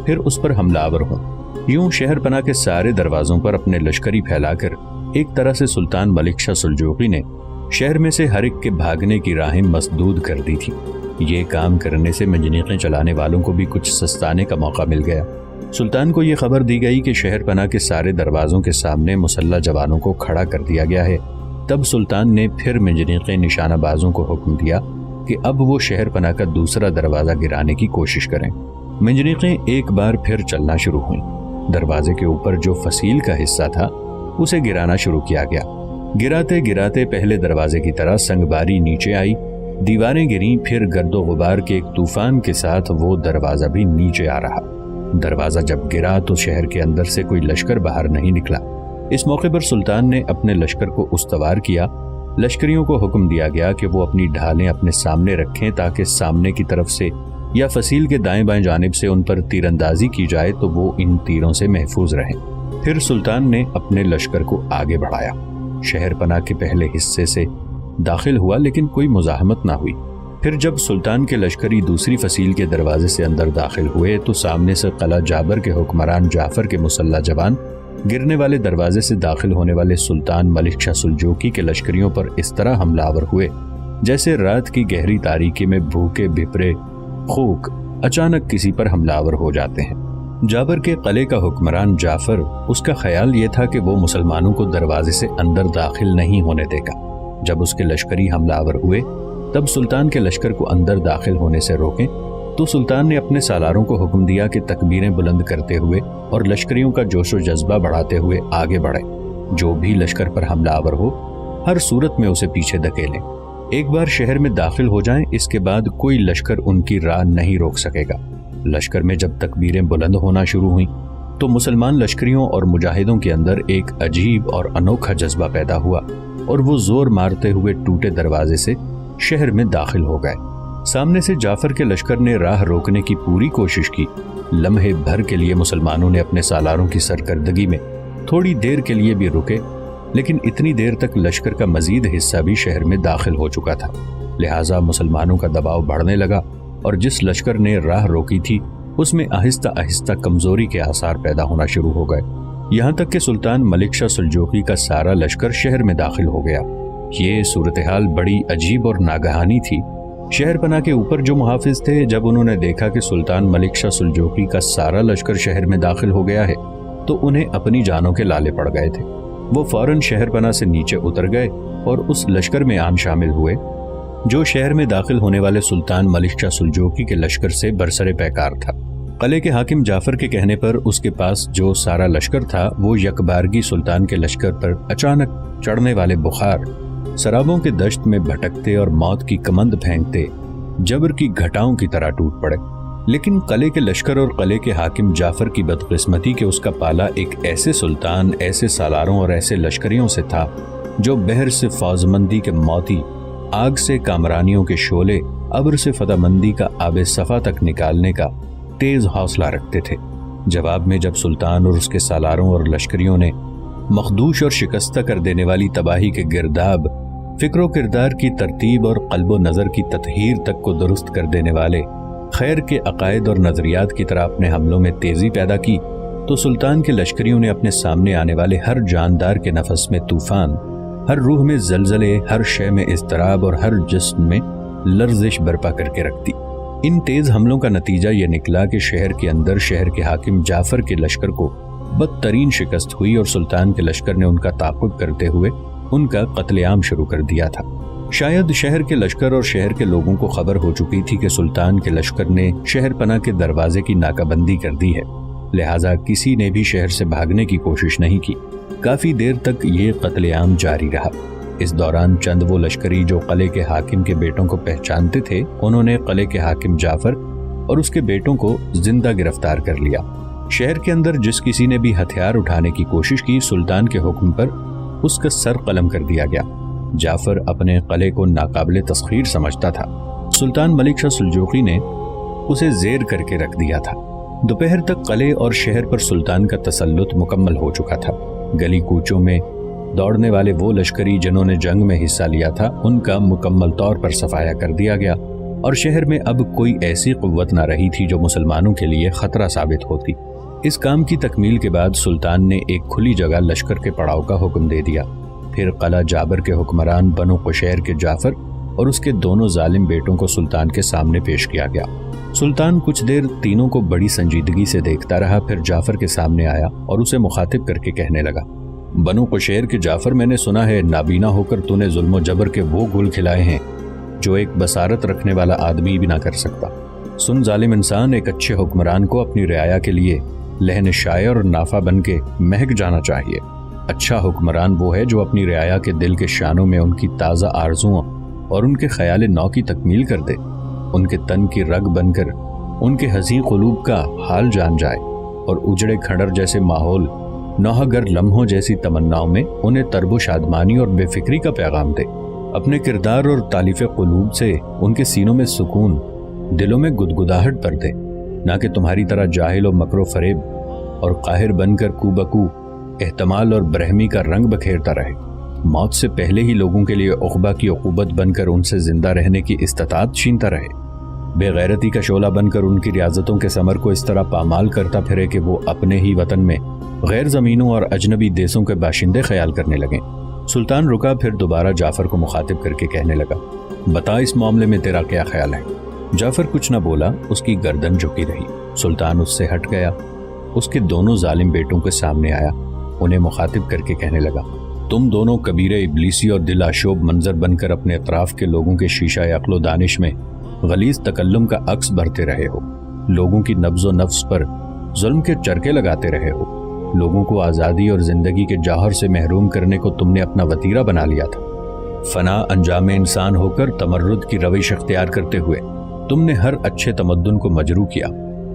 B: پھر اس پر حملہ آور ہوں۔ یوں شہر پناہ کے سارے دروازوں پر اپنے لشکری پھیلا کر ایک طرح سے سلطان ملک شاہ سلجوقی نے شہر میں سے ہر ایک کے بھاگنے کی راہیں مسدود کر دی تھی۔ یہ کام کرنے سے منجنیقیں چلانے والوں کو بھی کچھ سستانے کا موقع مل گیا۔ سلطان کو یہ خبر دی گئی کہ شہر پناہ کے سارے دروازوں کے سامنے مسلح جوانوں کو کھڑا کر دیا گیا ہے۔ تب سلطان نے پھر منجنیقیں نشانہ بازوں کو حکم دیا کہ اب وہ شہر پناہ کا دوسرا دروازہ گرانے کی کوشش کریں۔ منجنیقیں ایک بار پھر چلنا شروع ہوئیں۔ دروازے کے اوپر جو فصیل کا حصہ تھا اسے گرانا شروع کیا گیا۔ گراتے گراتے پہلے دروازے کی طرح سنگباری نیچے آئی، دیواریں گریں، پھر گرد و غبار کے ایک طوفان کے ساتھ وہ دروازہ بھی نیچے آ رہا۔ دروازہ جب گرا تو شہر کے اندر سے کوئی لشکر باہر نہیں نکلا۔ اس موقع پر سلطان نے اپنے لشکر کو استوار کیا۔ لشکریوں کو حکم دیا گیا کہ وہ اپنی ڈھالیں اپنے سامنے رکھیں تاکہ سامنے کی طرف سے یا فصیل کے دائیں بائیں جانب سے ان پر تیر اندازی کی جائے تو وہ ان تیروں سے محفوظ رہیں۔ پھر سلطان نے اپنے لشکر کو آگے بڑھایا، شہر پناہ کے پہلے حصے سے داخل ہوا لیکن کوئی مزاحمت نہ ہوئی۔ پھر جب سلطان کے لشکری دوسری فصیل کے دروازے سے اندر داخل ہوئے تو سامنے سے قلعہ جابر کے حکمران جعفر کے مسلح جوان گرنے والے دروازے سے داخل ہونے والے سلطان ملک شاہ سلجوقی کے لشکریوں پر اس طرح حملہ آور ہوئے جیسے رات کی گہری تاریکی میں بھوکے بھپرے خوک اچانک کسی پر حملہ آور ہو جاتے ہیں۔ جابر کے قلعے کا حکمران جعفر، اس کا خیال یہ تھا کہ وہ مسلمانوں کو دروازے سے اندر داخل نہیں ہونے دے گا۔ جب اس کے لشکری حملہ آور ہوئے تب سلطان کے لشکر کو اندر داخل ہونے سے روکیں تو سلطان نے اپنے سالاروں کو حکم دیا کہ تکبیریں بلند کرتے ہوئے اور لشکریوں کا جوش و جذبہ بڑھاتے ہوئے آگے بڑھیں۔ جو بھی لشکر پر حملہ آور ہو ہر صورت میں اسے پیچھے دھکیلیں۔ ایک بار شہر میں داخل ہو جائیں، اس کے بعد کوئی لشکر ان کی راہ نہیں روک سکے گا۔ لشکر میں جب تکبیریں بلند ہونا شروع ہوئیں تو مسلمان لشکریوں اور مجاہدوں کے اندر ایک عجیب اور انوکھا جذبہ پیدا ہوا اور وہ زور مارتے ہوئے ٹوٹے دروازے سے شہر میں داخل ہو گئے۔ سامنے سے جعفر کے لشکر نے راہ روکنے کی پوری کوشش کی۔ لمحے بھر کے لیے مسلمانوں نے اپنے سالاروں کی سرکردگی میں تھوڑی دیر کے لیے بھی رکے، لیکن اتنی دیر تک لشکر کا مزید حصہ بھی شہر میں داخل ہو چکا تھا، لہٰذا مسلمانوں کا دباؤ بڑھنے لگا اور جس لشکر نے راہ روکی تھی اس میں آہستہ آہستہ کمزوری کے آثار پیدا ہونا شروع ہو گئے، یہاں تک کہ سلطان ملک شاہ سلجوقی کا سارا لشکر شہر میں داخل ہو گیا۔ یہ صورتحال بڑی عجیب اور ناگہانی تھی۔ شہر پناہ کے اوپر جو محافظ تھے، جب انہوں نے دیکھا کہ سلطان ملک شاہ سلجوقی کا سارا لشکر شہر میں داخل ہو گیا ہے تو انہیں اپنی جانوں کے لالے پڑ گئے تھے۔ وہ فوراً شہر پناہ سے نیچے اتر گئے اور اس لشکر میں آن شامل ہوئے جو شہر میں داخل ہونے والے سلطان ملک شاہ سلجوقی کے لشکر سے برسر پیکار تھا۔ قلعے کے حاکم جعفر کے کہنے پر اس کے پاس جو سارا لشکر تھا وہ یکبارگی سلطان کے لشکر پر اچانک چڑھنے والے بخار، سرابوں کے دشت میں بھٹکتے اور موت کی کمند پھینکتے جبر کی گھٹاؤں کی طرح ٹوٹ پڑے۔ لیکن قلعے کے لشکر اور قلعے کے حاکم جعفر کی بدقسمتی کہ اس کا پالا ایک ایسے سلطان، ایسے سالاروں اور ایسے لشکریوں سے تھا جو بحر سے فوزمندی کے موتی، آگ سے کامرانیوں کے شعلے، ابر سے فتح مندی کا آب صفا تک نکالنے کا تیز حوصلہ رکھتے تھے۔ جواب میں جب سلطان اور اس کے سالاروں اور لشکریوں نے مخدوش اور شکستہ کر دینے والی تباہی کے گرداب، فکر و کردار کی ترتیب اور قلب و نظر کی تطہیر تک کو درست کر دینے والے خیر کے عقائد اور نظریات کی طرح اپنے حملوں میں تیزی پیدا کی، تو سلطان کے لشکریوں نے اپنے سامنے آنے والے ہر جاندار کے نفس میں طوفان، ہر روح میں زلزلے، ہر شے میں اضطراب اور ہر جسم میں لرزش برپا کر کے رکھ دی۔ ان تیز حملوں کا نتیجہ یہ نکلا کہ شہر کے اندر شہر کے حاکم جعفر کے لشکر کو بدترین شکست ہوئی اور سلطان کے لشکر نے ان کا تعاقب کرتے ہوئے ان کا قتل عام شروع کر دیا تھا۔ شاید شہر کے لشکر اور شہر کے لوگوں کو خبر ہو چکی تھی کہ سلطان کے لشکر نے شہر پناہ کے دروازے کی ناکہ بندی کر دی ہے، لہٰذا کسی نے بھی شہر سے بھاگنے کی کوشش نہیں کی۔ کافی دیر تک یہ قتل عام جاری رہا۔ اس دوران چند وہ لشکری جو قلعے کے حاکم کے بیٹوں کو پہچانتے تھے، انہوں نے قلعے کے حاکم جعفر اور اس کے بیٹوں کو زندہ گرفتار کر لیا۔ شہر کے اندر جس کسی نے بھی ہتھیار اٹھانے کی کوشش کی، سلطان کے حکم پر اس کا سر قلم کر دیا گیا۔ جعفر اپنے قلعے کو ناقابل تسخیر سمجھتا تھا۔ سلطان ملک شاہ سلجوقی نے اسے زیر کر کے رکھ دیا تھا۔ دوپہر تک قلعے اور شہر پر سلطان کا تسلط مکمل ہو چکا تھا۔ گلی کوچوں میں دوڑنے والے وہ لشکری جنہوں نے جنگ میں حصہ لیا تھا، ان کا مکمل طور پر صفایا کر دیا گیا اور شہر میں اب کوئی ایسی قوت نہ رہی تھی جو مسلمانوں کے لیے خطرہ ثابت ہوتی۔ اس کام کی تکمیل کے بعد سلطان نے ایک کھلی جگہ لشکر کے پڑاؤ کا حکم دے دیا۔ پھر قلعہ جابر کے حکمران بنو قشیر کے جعفر اور اس کے دونوں ظالم بیٹوں کو سلطان کے سامنے پیش کیا گیا۔ سلطان کچھ دیر تینوں کو بڑی سنجیدگی سے دیکھتا رہا، پھر جعفر کے سامنے آیا اور اسے مخاطب کر کے کہنے لگا، بنو قشیر کے جعفر، میں نے سنا ہے نابینا ہو کر تو نے ظلم و جبر کے وہ گل کھلائے ہیں جو ایک بصارت رکھنے والا آدمی بھی نہ کر سکتا۔ سن ظالم انسان، ایک اچھے حکمران کو اپنی رعایا کے لیے لہن شاعر اور نافع بن کے مہک جانا چاہیے۔ اچھا حکمران وہ ہے جو اپنی رعایا کے دل کے شانوں میں ان کی تازہ آرزوؤں اور ان کے خیال نو کی تکمیل کر دے، ان کے تن کی رگ بن کر ان کے حزین قلوب کا حال جان جائے اور اجڑے کھڑر جیسے ماحول، نوحہ گر لمحوں جیسی تمناؤں میں انہیں ترب و شادمانی اور بے فکری کا پیغام دے۔ اپنے کردار اور تالیف قلوب سے ان کے سینوں میں سکون، دلوں میں گدگداہٹ پر دے، نہ کہ تمہاری طرح جاہل و مکر و فریب اور قاہر بن کر کو بکو احتمال اور برہمی کا رنگ بکھیرتا رہے۔ موت سے پہلے ہی لوگوں کے لیے عقبہ کی عقوبت بن کر ان سے زندہ رہنے کی استطاعت چھینتا رہے، بے غیرتی کا شعلہ بن کر ان کی ریاضتوں کے ثمر کو اس طرح پامال کرتا پھرے کہ وہ اپنے ہی وطن میں غیر زمینوں اور اجنبی دیسوں کے باشندے خیال کرنے لگیں۔ سلطان رکا، پھر دوبارہ جعفر کو مخاطب کر کے کہنے لگا، بتا اس معاملے میں تیرا کیا خیال ہے؟ جعفر کچھ نہ بولا، اس کی گردن جھکی رہی۔ سلطان اس سے ہٹ گیا، اس کے دونوں ظالم بیٹوں کے سامنے آیا، انہیں مخاطب کر کے کہنے لگا، تم دونوں کبیر ابلیسی اور دل آشوب منظر بن کر اپنے اطراف کے لوگوں کے شیشہ عقل و دانش میں غلیظ تکلم کا عکس بھرتے رہے ہو، لوگوں کی نبض و نفس پر ظلم کے چرکے لگاتے رہے ہو، لوگوں کو آزادی اور زندگی کے جوہر سے محروم کرنے کو تم نے اپنا وتیرہ بنا لیا تھا۔ فنا انجام انسان ہو کر تمرد کی روش اختیار کرتے ہوئے تم نے ہر اچھے تمدن کو مجروح کیا،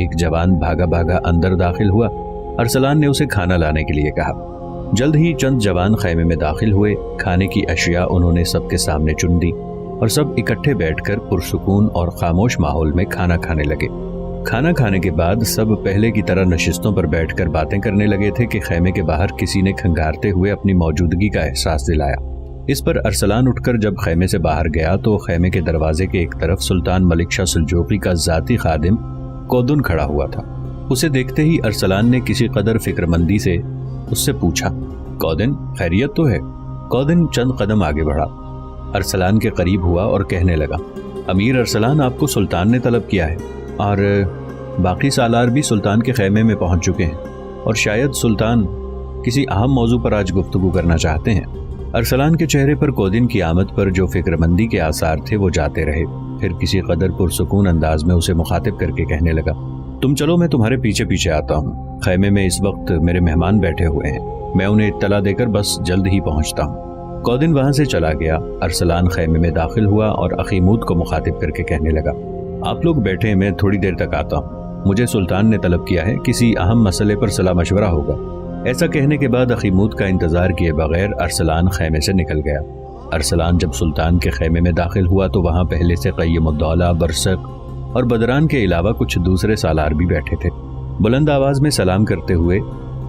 B: ایک جوان بھاگا بھاگا اندر داخل ہوا۔ ارسلان نے اسے کھانا لانے کے لیے کہا۔ جلد ہی چند جوان خیمے میں داخل ہوئے۔ کھانے کی اشیاء انہوں نے سب کے سامنے چن دی اور سب اکٹھے بیٹھ کر پرسکون اور خاموش ماحول میں کھانا کھانے لگے۔ کھانا کھانے کے بعد سب پہلے کی طرح نشستوں پر بیٹھ کر باتیں کرنے لگے تھے کہ خیمے کے باہر کسی نے کھنگارتے ہوئے اپنی موجودگی کا احساس دلایا۔ اس پر ارسلان اٹھ کر جب خیمے سے باہر گیا تو خیمے کے دروازے کے ایک طرف سلطان ملک شاہ سلجوقی کا ذاتی خادم کودن کھڑا ہوا تھا۔ اسے دیکھتے ہی ارسلان نے کسی قدر فکر مندی سے اس سے پوچھا، کودن خیریت تو ہے؟ کودن چند قدم آگے بڑھا، ارسلان کے قریب ہوا اور کہنے لگا، امیر ارسلان، آپ کو سلطان نے طلب کیا ہے اور باقی سالار بھی سلطان کے خیمے میں پہنچ چکے ہیں اور شاید سلطان کسی اہم موضوع پر آج گفتگو کرنا چاہتے ہیں۔ ارسلان کے چہرے پر کودن کی آمد پر جو فکر مندی کے آثار تھے وہ جاتے رہے۔ پھر کسی قدر پرسکون انداز میں اسے مخاطب کر کے کہنے لگا، تم چلو، میں تمہارے پیچھے پیچھے آتا ہوں۔ خیمے میں اس وقت میرے مہمان بیٹھے ہوئے ہیں، میں انہیں اطلاع دے کر بس جلد ہی پہنچتا ہوں۔ کودن وہاں سے چلا گیا۔ ارسلان خیمے میں داخل ہوا اور اخیمود کو مخاطب کر کے کہنے لگا، آپ لوگ بیٹھے، میں تھوڑی دیر تک آتا ہوں، مجھے سلطان نے طلب کیا ہے، کسی اہم مسئلے پر صلاح مشورہ ہوگا۔ ایسا کہنے کے بعد اخیمود کا انتظار کیے بغیر ارسلان خیمے سے نکل گیا۔ ارسلان جب سلطان کے خیمے میں داخل ہوا تو وہاں پہلے سے قیم الدولہ، برسق اور بدران کے علاوہ کچھ دوسرے سالار بھی بیٹھے تھے۔ بلند آواز میں سلام کرتے ہوئے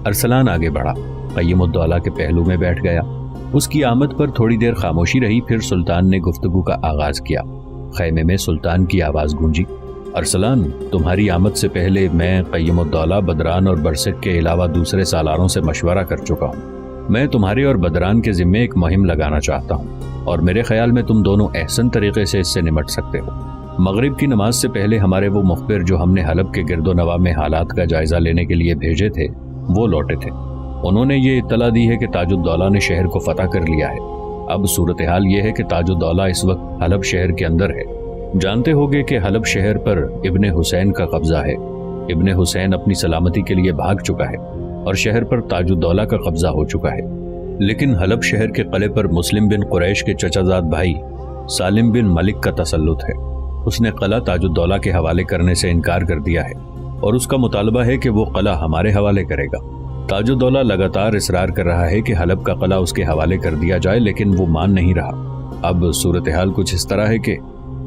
B: ارسلان آگے بڑھا، قیم الدولہ کے پہلو میں بیٹھ گیا۔ اس کی آمد پر تھوڑی دیر خاموشی رہی، پھر سلطان نے گفتگو کا آغاز کیا۔ خیمے میں سلطان کی آواز گونجی، ارسلان، تمہاری آمد سے پہلے میں قیم الدولہ، بدران اور برسق کے علاوہ دوسرے سالاروں سے مشورہ کر چکا ہوں۔ میں تمہارے اور بدران کے ذمے ایک مہم لگانا چاہتا ہوں اور میرے خیال میں تم دونوں احسن طریقے سے اس سے نمٹ سکتے ہو۔ مغرب کی نماز سے پہلے ہمارے وہ مخبر جو ہم نے حلب کے گرد و نواح میں حالات کا جائزہ لینے کے لیے بھیجے تھے وہ لوٹے تھے۔ انہوں نے یہ اطلاع دی ہے کہ تاج الدولہ نے شہر کو فتح کر لیا ہے۔ اب صورتحال یہ ہے کہ تاج الدولہ اس وقت حلب شہر کے اندر ہے۔ جانتے ہوگے کہ حلب شہر پر ابن حسین کا قبضہ ہے۔ ابن حسین اپنی سلامتی کے لیے بھاگ چکا ہے اور شہر پر تاج الدولہ کا قبضہ ہو چکا ہے، لیکن حلب شہر کے قلعے پر مسلم بن قریش کے چچا زاد بھائی سالم بن ملک کا تسلط ہے۔ اس نے قلعہ تاج الدولہ کے حوالے کرنے سے انکار کر دیا ہے اور اس کا مطالبہ ہے کہ وہ قلعہ ہمارے حوالے کرے گا۔ تاج الدولہ لگاتار اصرار کر رہا ہے کہ حلب کا قلعہ اس کے حوالے کر دیا جائے، لیکن وہ مان نہیں رہا۔ اب صورتحال کچھ اس طرح ہے کہ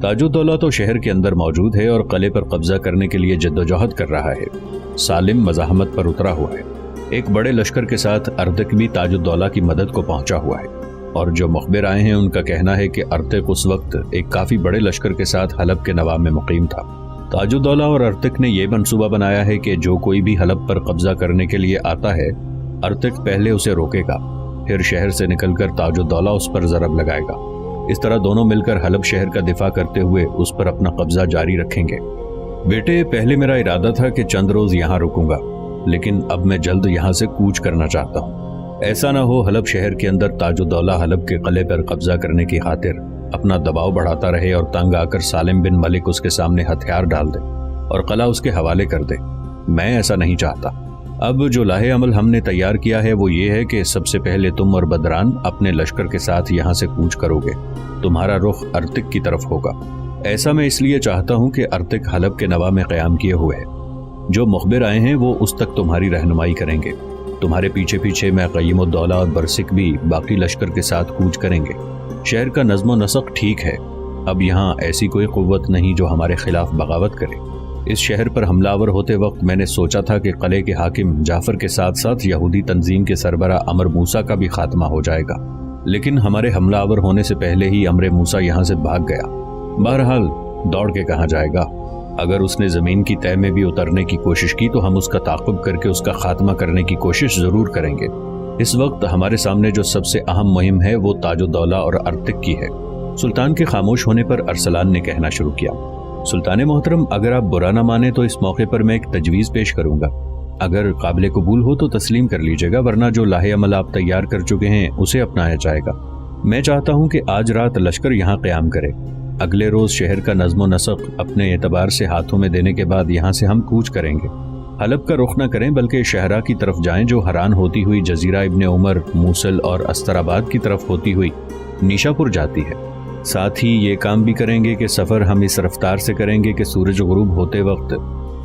B: تاج الدولہ تو شہر کے اندر موجود ہے اور قلعے پر قبضہ کرنے کے لیے جدوجہد کر رہا ہے۔ سالم مزاحمت پر اترا ہوا ہے۔ ایک بڑے لشکر کے ساتھ ارتق بھی تاج الدولہ کی مدد کو پہنچا ہوا ہے، اور جو مخبر آئے ہیں ان کا کہنا ہے کہ ارتق اس وقت ایک کافی بڑے لشکر کے ساتھ حلب کے نواح میں مقیم تھا۔ تاج الدولہ اور ارتق نے یہ منصوبہ بنایا ہے کہ جو کوئی بھی حلب پر قبضہ کرنے کے لیے آتا ہے، ارتق پہلے اسے روکے گا، پھر شہر سے نکل کر تاج الدولہ اس پر ضرب لگائے گا۔ اس طرح دونوں مل کر حلب شہر کا دفاع کرتے ہوئے اس پر اپنا قبضہ جاری رکھیں گے۔ بیٹے، پہلے میرا ارادہ تھا کہ چند روز یہاں رکوں گا، لیکن اب میں جلد یہاں سے کوچ کرنا چاہتا ہوں۔ ایسا نہ ہو حلب شہر کے اندر تاج الدولہ حلب کے قلعے پر قبضہ کرنے کی خاطر اپنا دباؤ بڑھاتا رہے اور تنگ آ کر سالم بن ملک اس کے سامنے ہتھیار ڈال دے اور قلعہ اس کے حوالے کر دے۔ میں ایسا نہیں چاہتا۔ اب جو لاہے عمل ہم نے تیار کیا ہے وہ یہ ہے کہ سب سے پہلے تم اور بدران اپنے لشکر کے ساتھ یہاں سے کوچ کرو گے۔ تمہارا رخ ارتق کی طرف ہوگا۔ ایسا میں اس لیے چاہتا ہوں کہ ارتق حلب کے نواح میں قیام کیے ہوئے ہے۔ جو مخبر آئے ہیں وہ اس تک تمہاری رہنمائی کریں گے۔ تمہارے پیچھے پیچھے میں قیم الدولہ اور برسق بھی باقی لشکر کے ساتھ کوچ کریں گے۔ شہر کا نظم و نسق ٹھیک ہے، اب یہاں ایسی کوئی قوت نہیں جو ہمارے خلاف بغاوت کرے۔ اس شہر پر حملہ آور ہوتے وقت میں نے سوچا تھا کہ قلعے کے حاکم جعفر کے ساتھ ساتھ یہودی تنظیم کے سربراہ عمر موسیٰ کا بھی خاتمہ ہو جائے گا، لیکن ہمارے حملہ آور ہونے سے پہلے ہی عمر موسیٰ یہاں سے بھاگ گیا۔ بہرحال دوڑ کے کہاں جائے گا؟ اگر اس نے زمین کی تہ میں بھی اترنے کی کوشش کی تو ہم اس کا تعاقب کر کے اس کا خاتمہ کرنے کی کوشش ضرور کریں گے۔ اس وقت ہمارے سامنے جو سب سے اہم مہم ہے وہ تاج الدولہ اور ارتق کی ہے۔ سلطان کے خاموش ہونے پر ارسلان نے کہنا شروع کیا، سلطان محترم، اگر آپ برا نہ مانیں تو اس موقع پر میں ایک تجویز پیش کروں گا۔ اگر قابل قبول ہو تو تسلیم کر لیجیے گا، ورنہ جو لاہے عمل آپ تیار کر چکے ہیں اسے اپنایا جائے گا۔ میں چاہتا ہوں کہ آج رات لشکر یہاں قیام کرے، اگلے روز شہر کا نظم و نسق اپنے اعتبار سے ہاتھوں میں دینے کے بعد یہاں سے ہم کوچ کریں گے۔ حلب کا رخ نہ کریں بلکہ شہرہ کی طرف جائیں جو حران ہوتی ہوئی جزیرہ ابن عمر، موصل اور استراباد کی طرف ہوتی ہوئی نیشا پور جاتی ہے۔ ساتھ ہی یہ کام بھی کریں گے کہ سفر ہم اس رفتار سے کریں گے کہ سورج غروب ہوتے وقت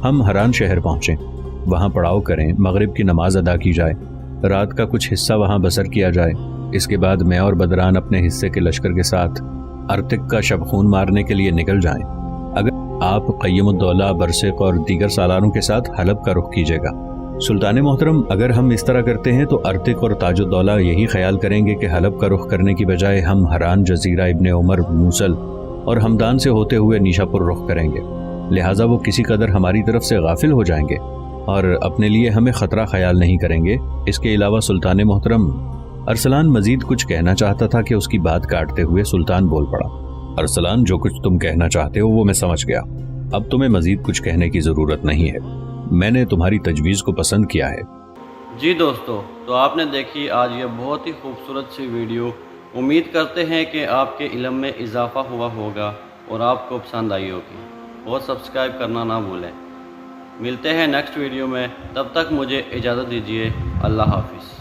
B: ہم حران شہر پہنچے، وہاں پڑاؤ کریں، مغرب کی نماز ادا کی جائے، رات کا کچھ حصہ وہاں بسر کیا جائے۔ اس کے بعد میں اور بدران اپنے حصے کے لشکر کے ساتھ ارتک کا شب خون مارنے کے لیے نکل جائیں۔ اگر آپ قیم الدولہ، برسق اور دیگر سالاروں کے ساتھ حلب کا رخ کیجیے گا۔ سلطان محترم، اگر ہم اس طرح کرتے ہیں تو ارتک اور تاج الدولہ یہی خیال کریں گے کہ حلب کا رخ کرنے کی بجائے ہم حران، جزیرہ ابن عمر، موصل اور ہمدان سے ہوتے ہوئے نیشا پور رخ کریں گے، لہٰذا وہ کسی قدر ہماری طرف سے غافل ہو جائیں گے اور اپنے لیے ہمیں خطرہ خیال نہیں کریں گے۔ اس کے علاوہ سلطان محترم، ارسلان مزید کچھ کہنا چاہتا تھا کہ اس کی بات کاٹتے ہوئے سلطان بول پڑا۔ ارسلان، جو کچھ تم کہنا چاہتے ہو وہ میں سمجھ گیا، اب تمہیں مزید کچھ کہنے کی ضرورت نہیں ہے، میں نے تمہاری تجویز کو پسند کیا ہے۔
A: جی دوستو، تو آپ نے دیکھی آج یہ بہت ہی خوبصورت سی ویڈیو۔ امید کرتے ہیں کہ آپ کے علم میں اضافہ ہوا ہوگا اور آپ کو پسند آئی ہوگی، اور سبسکرائب کرنا نہ بھولیں۔ ملتے ہیں نیکسٹ ویڈیو میں، تب تک مجھے اجازت دیجیے، اللہ حافظ۔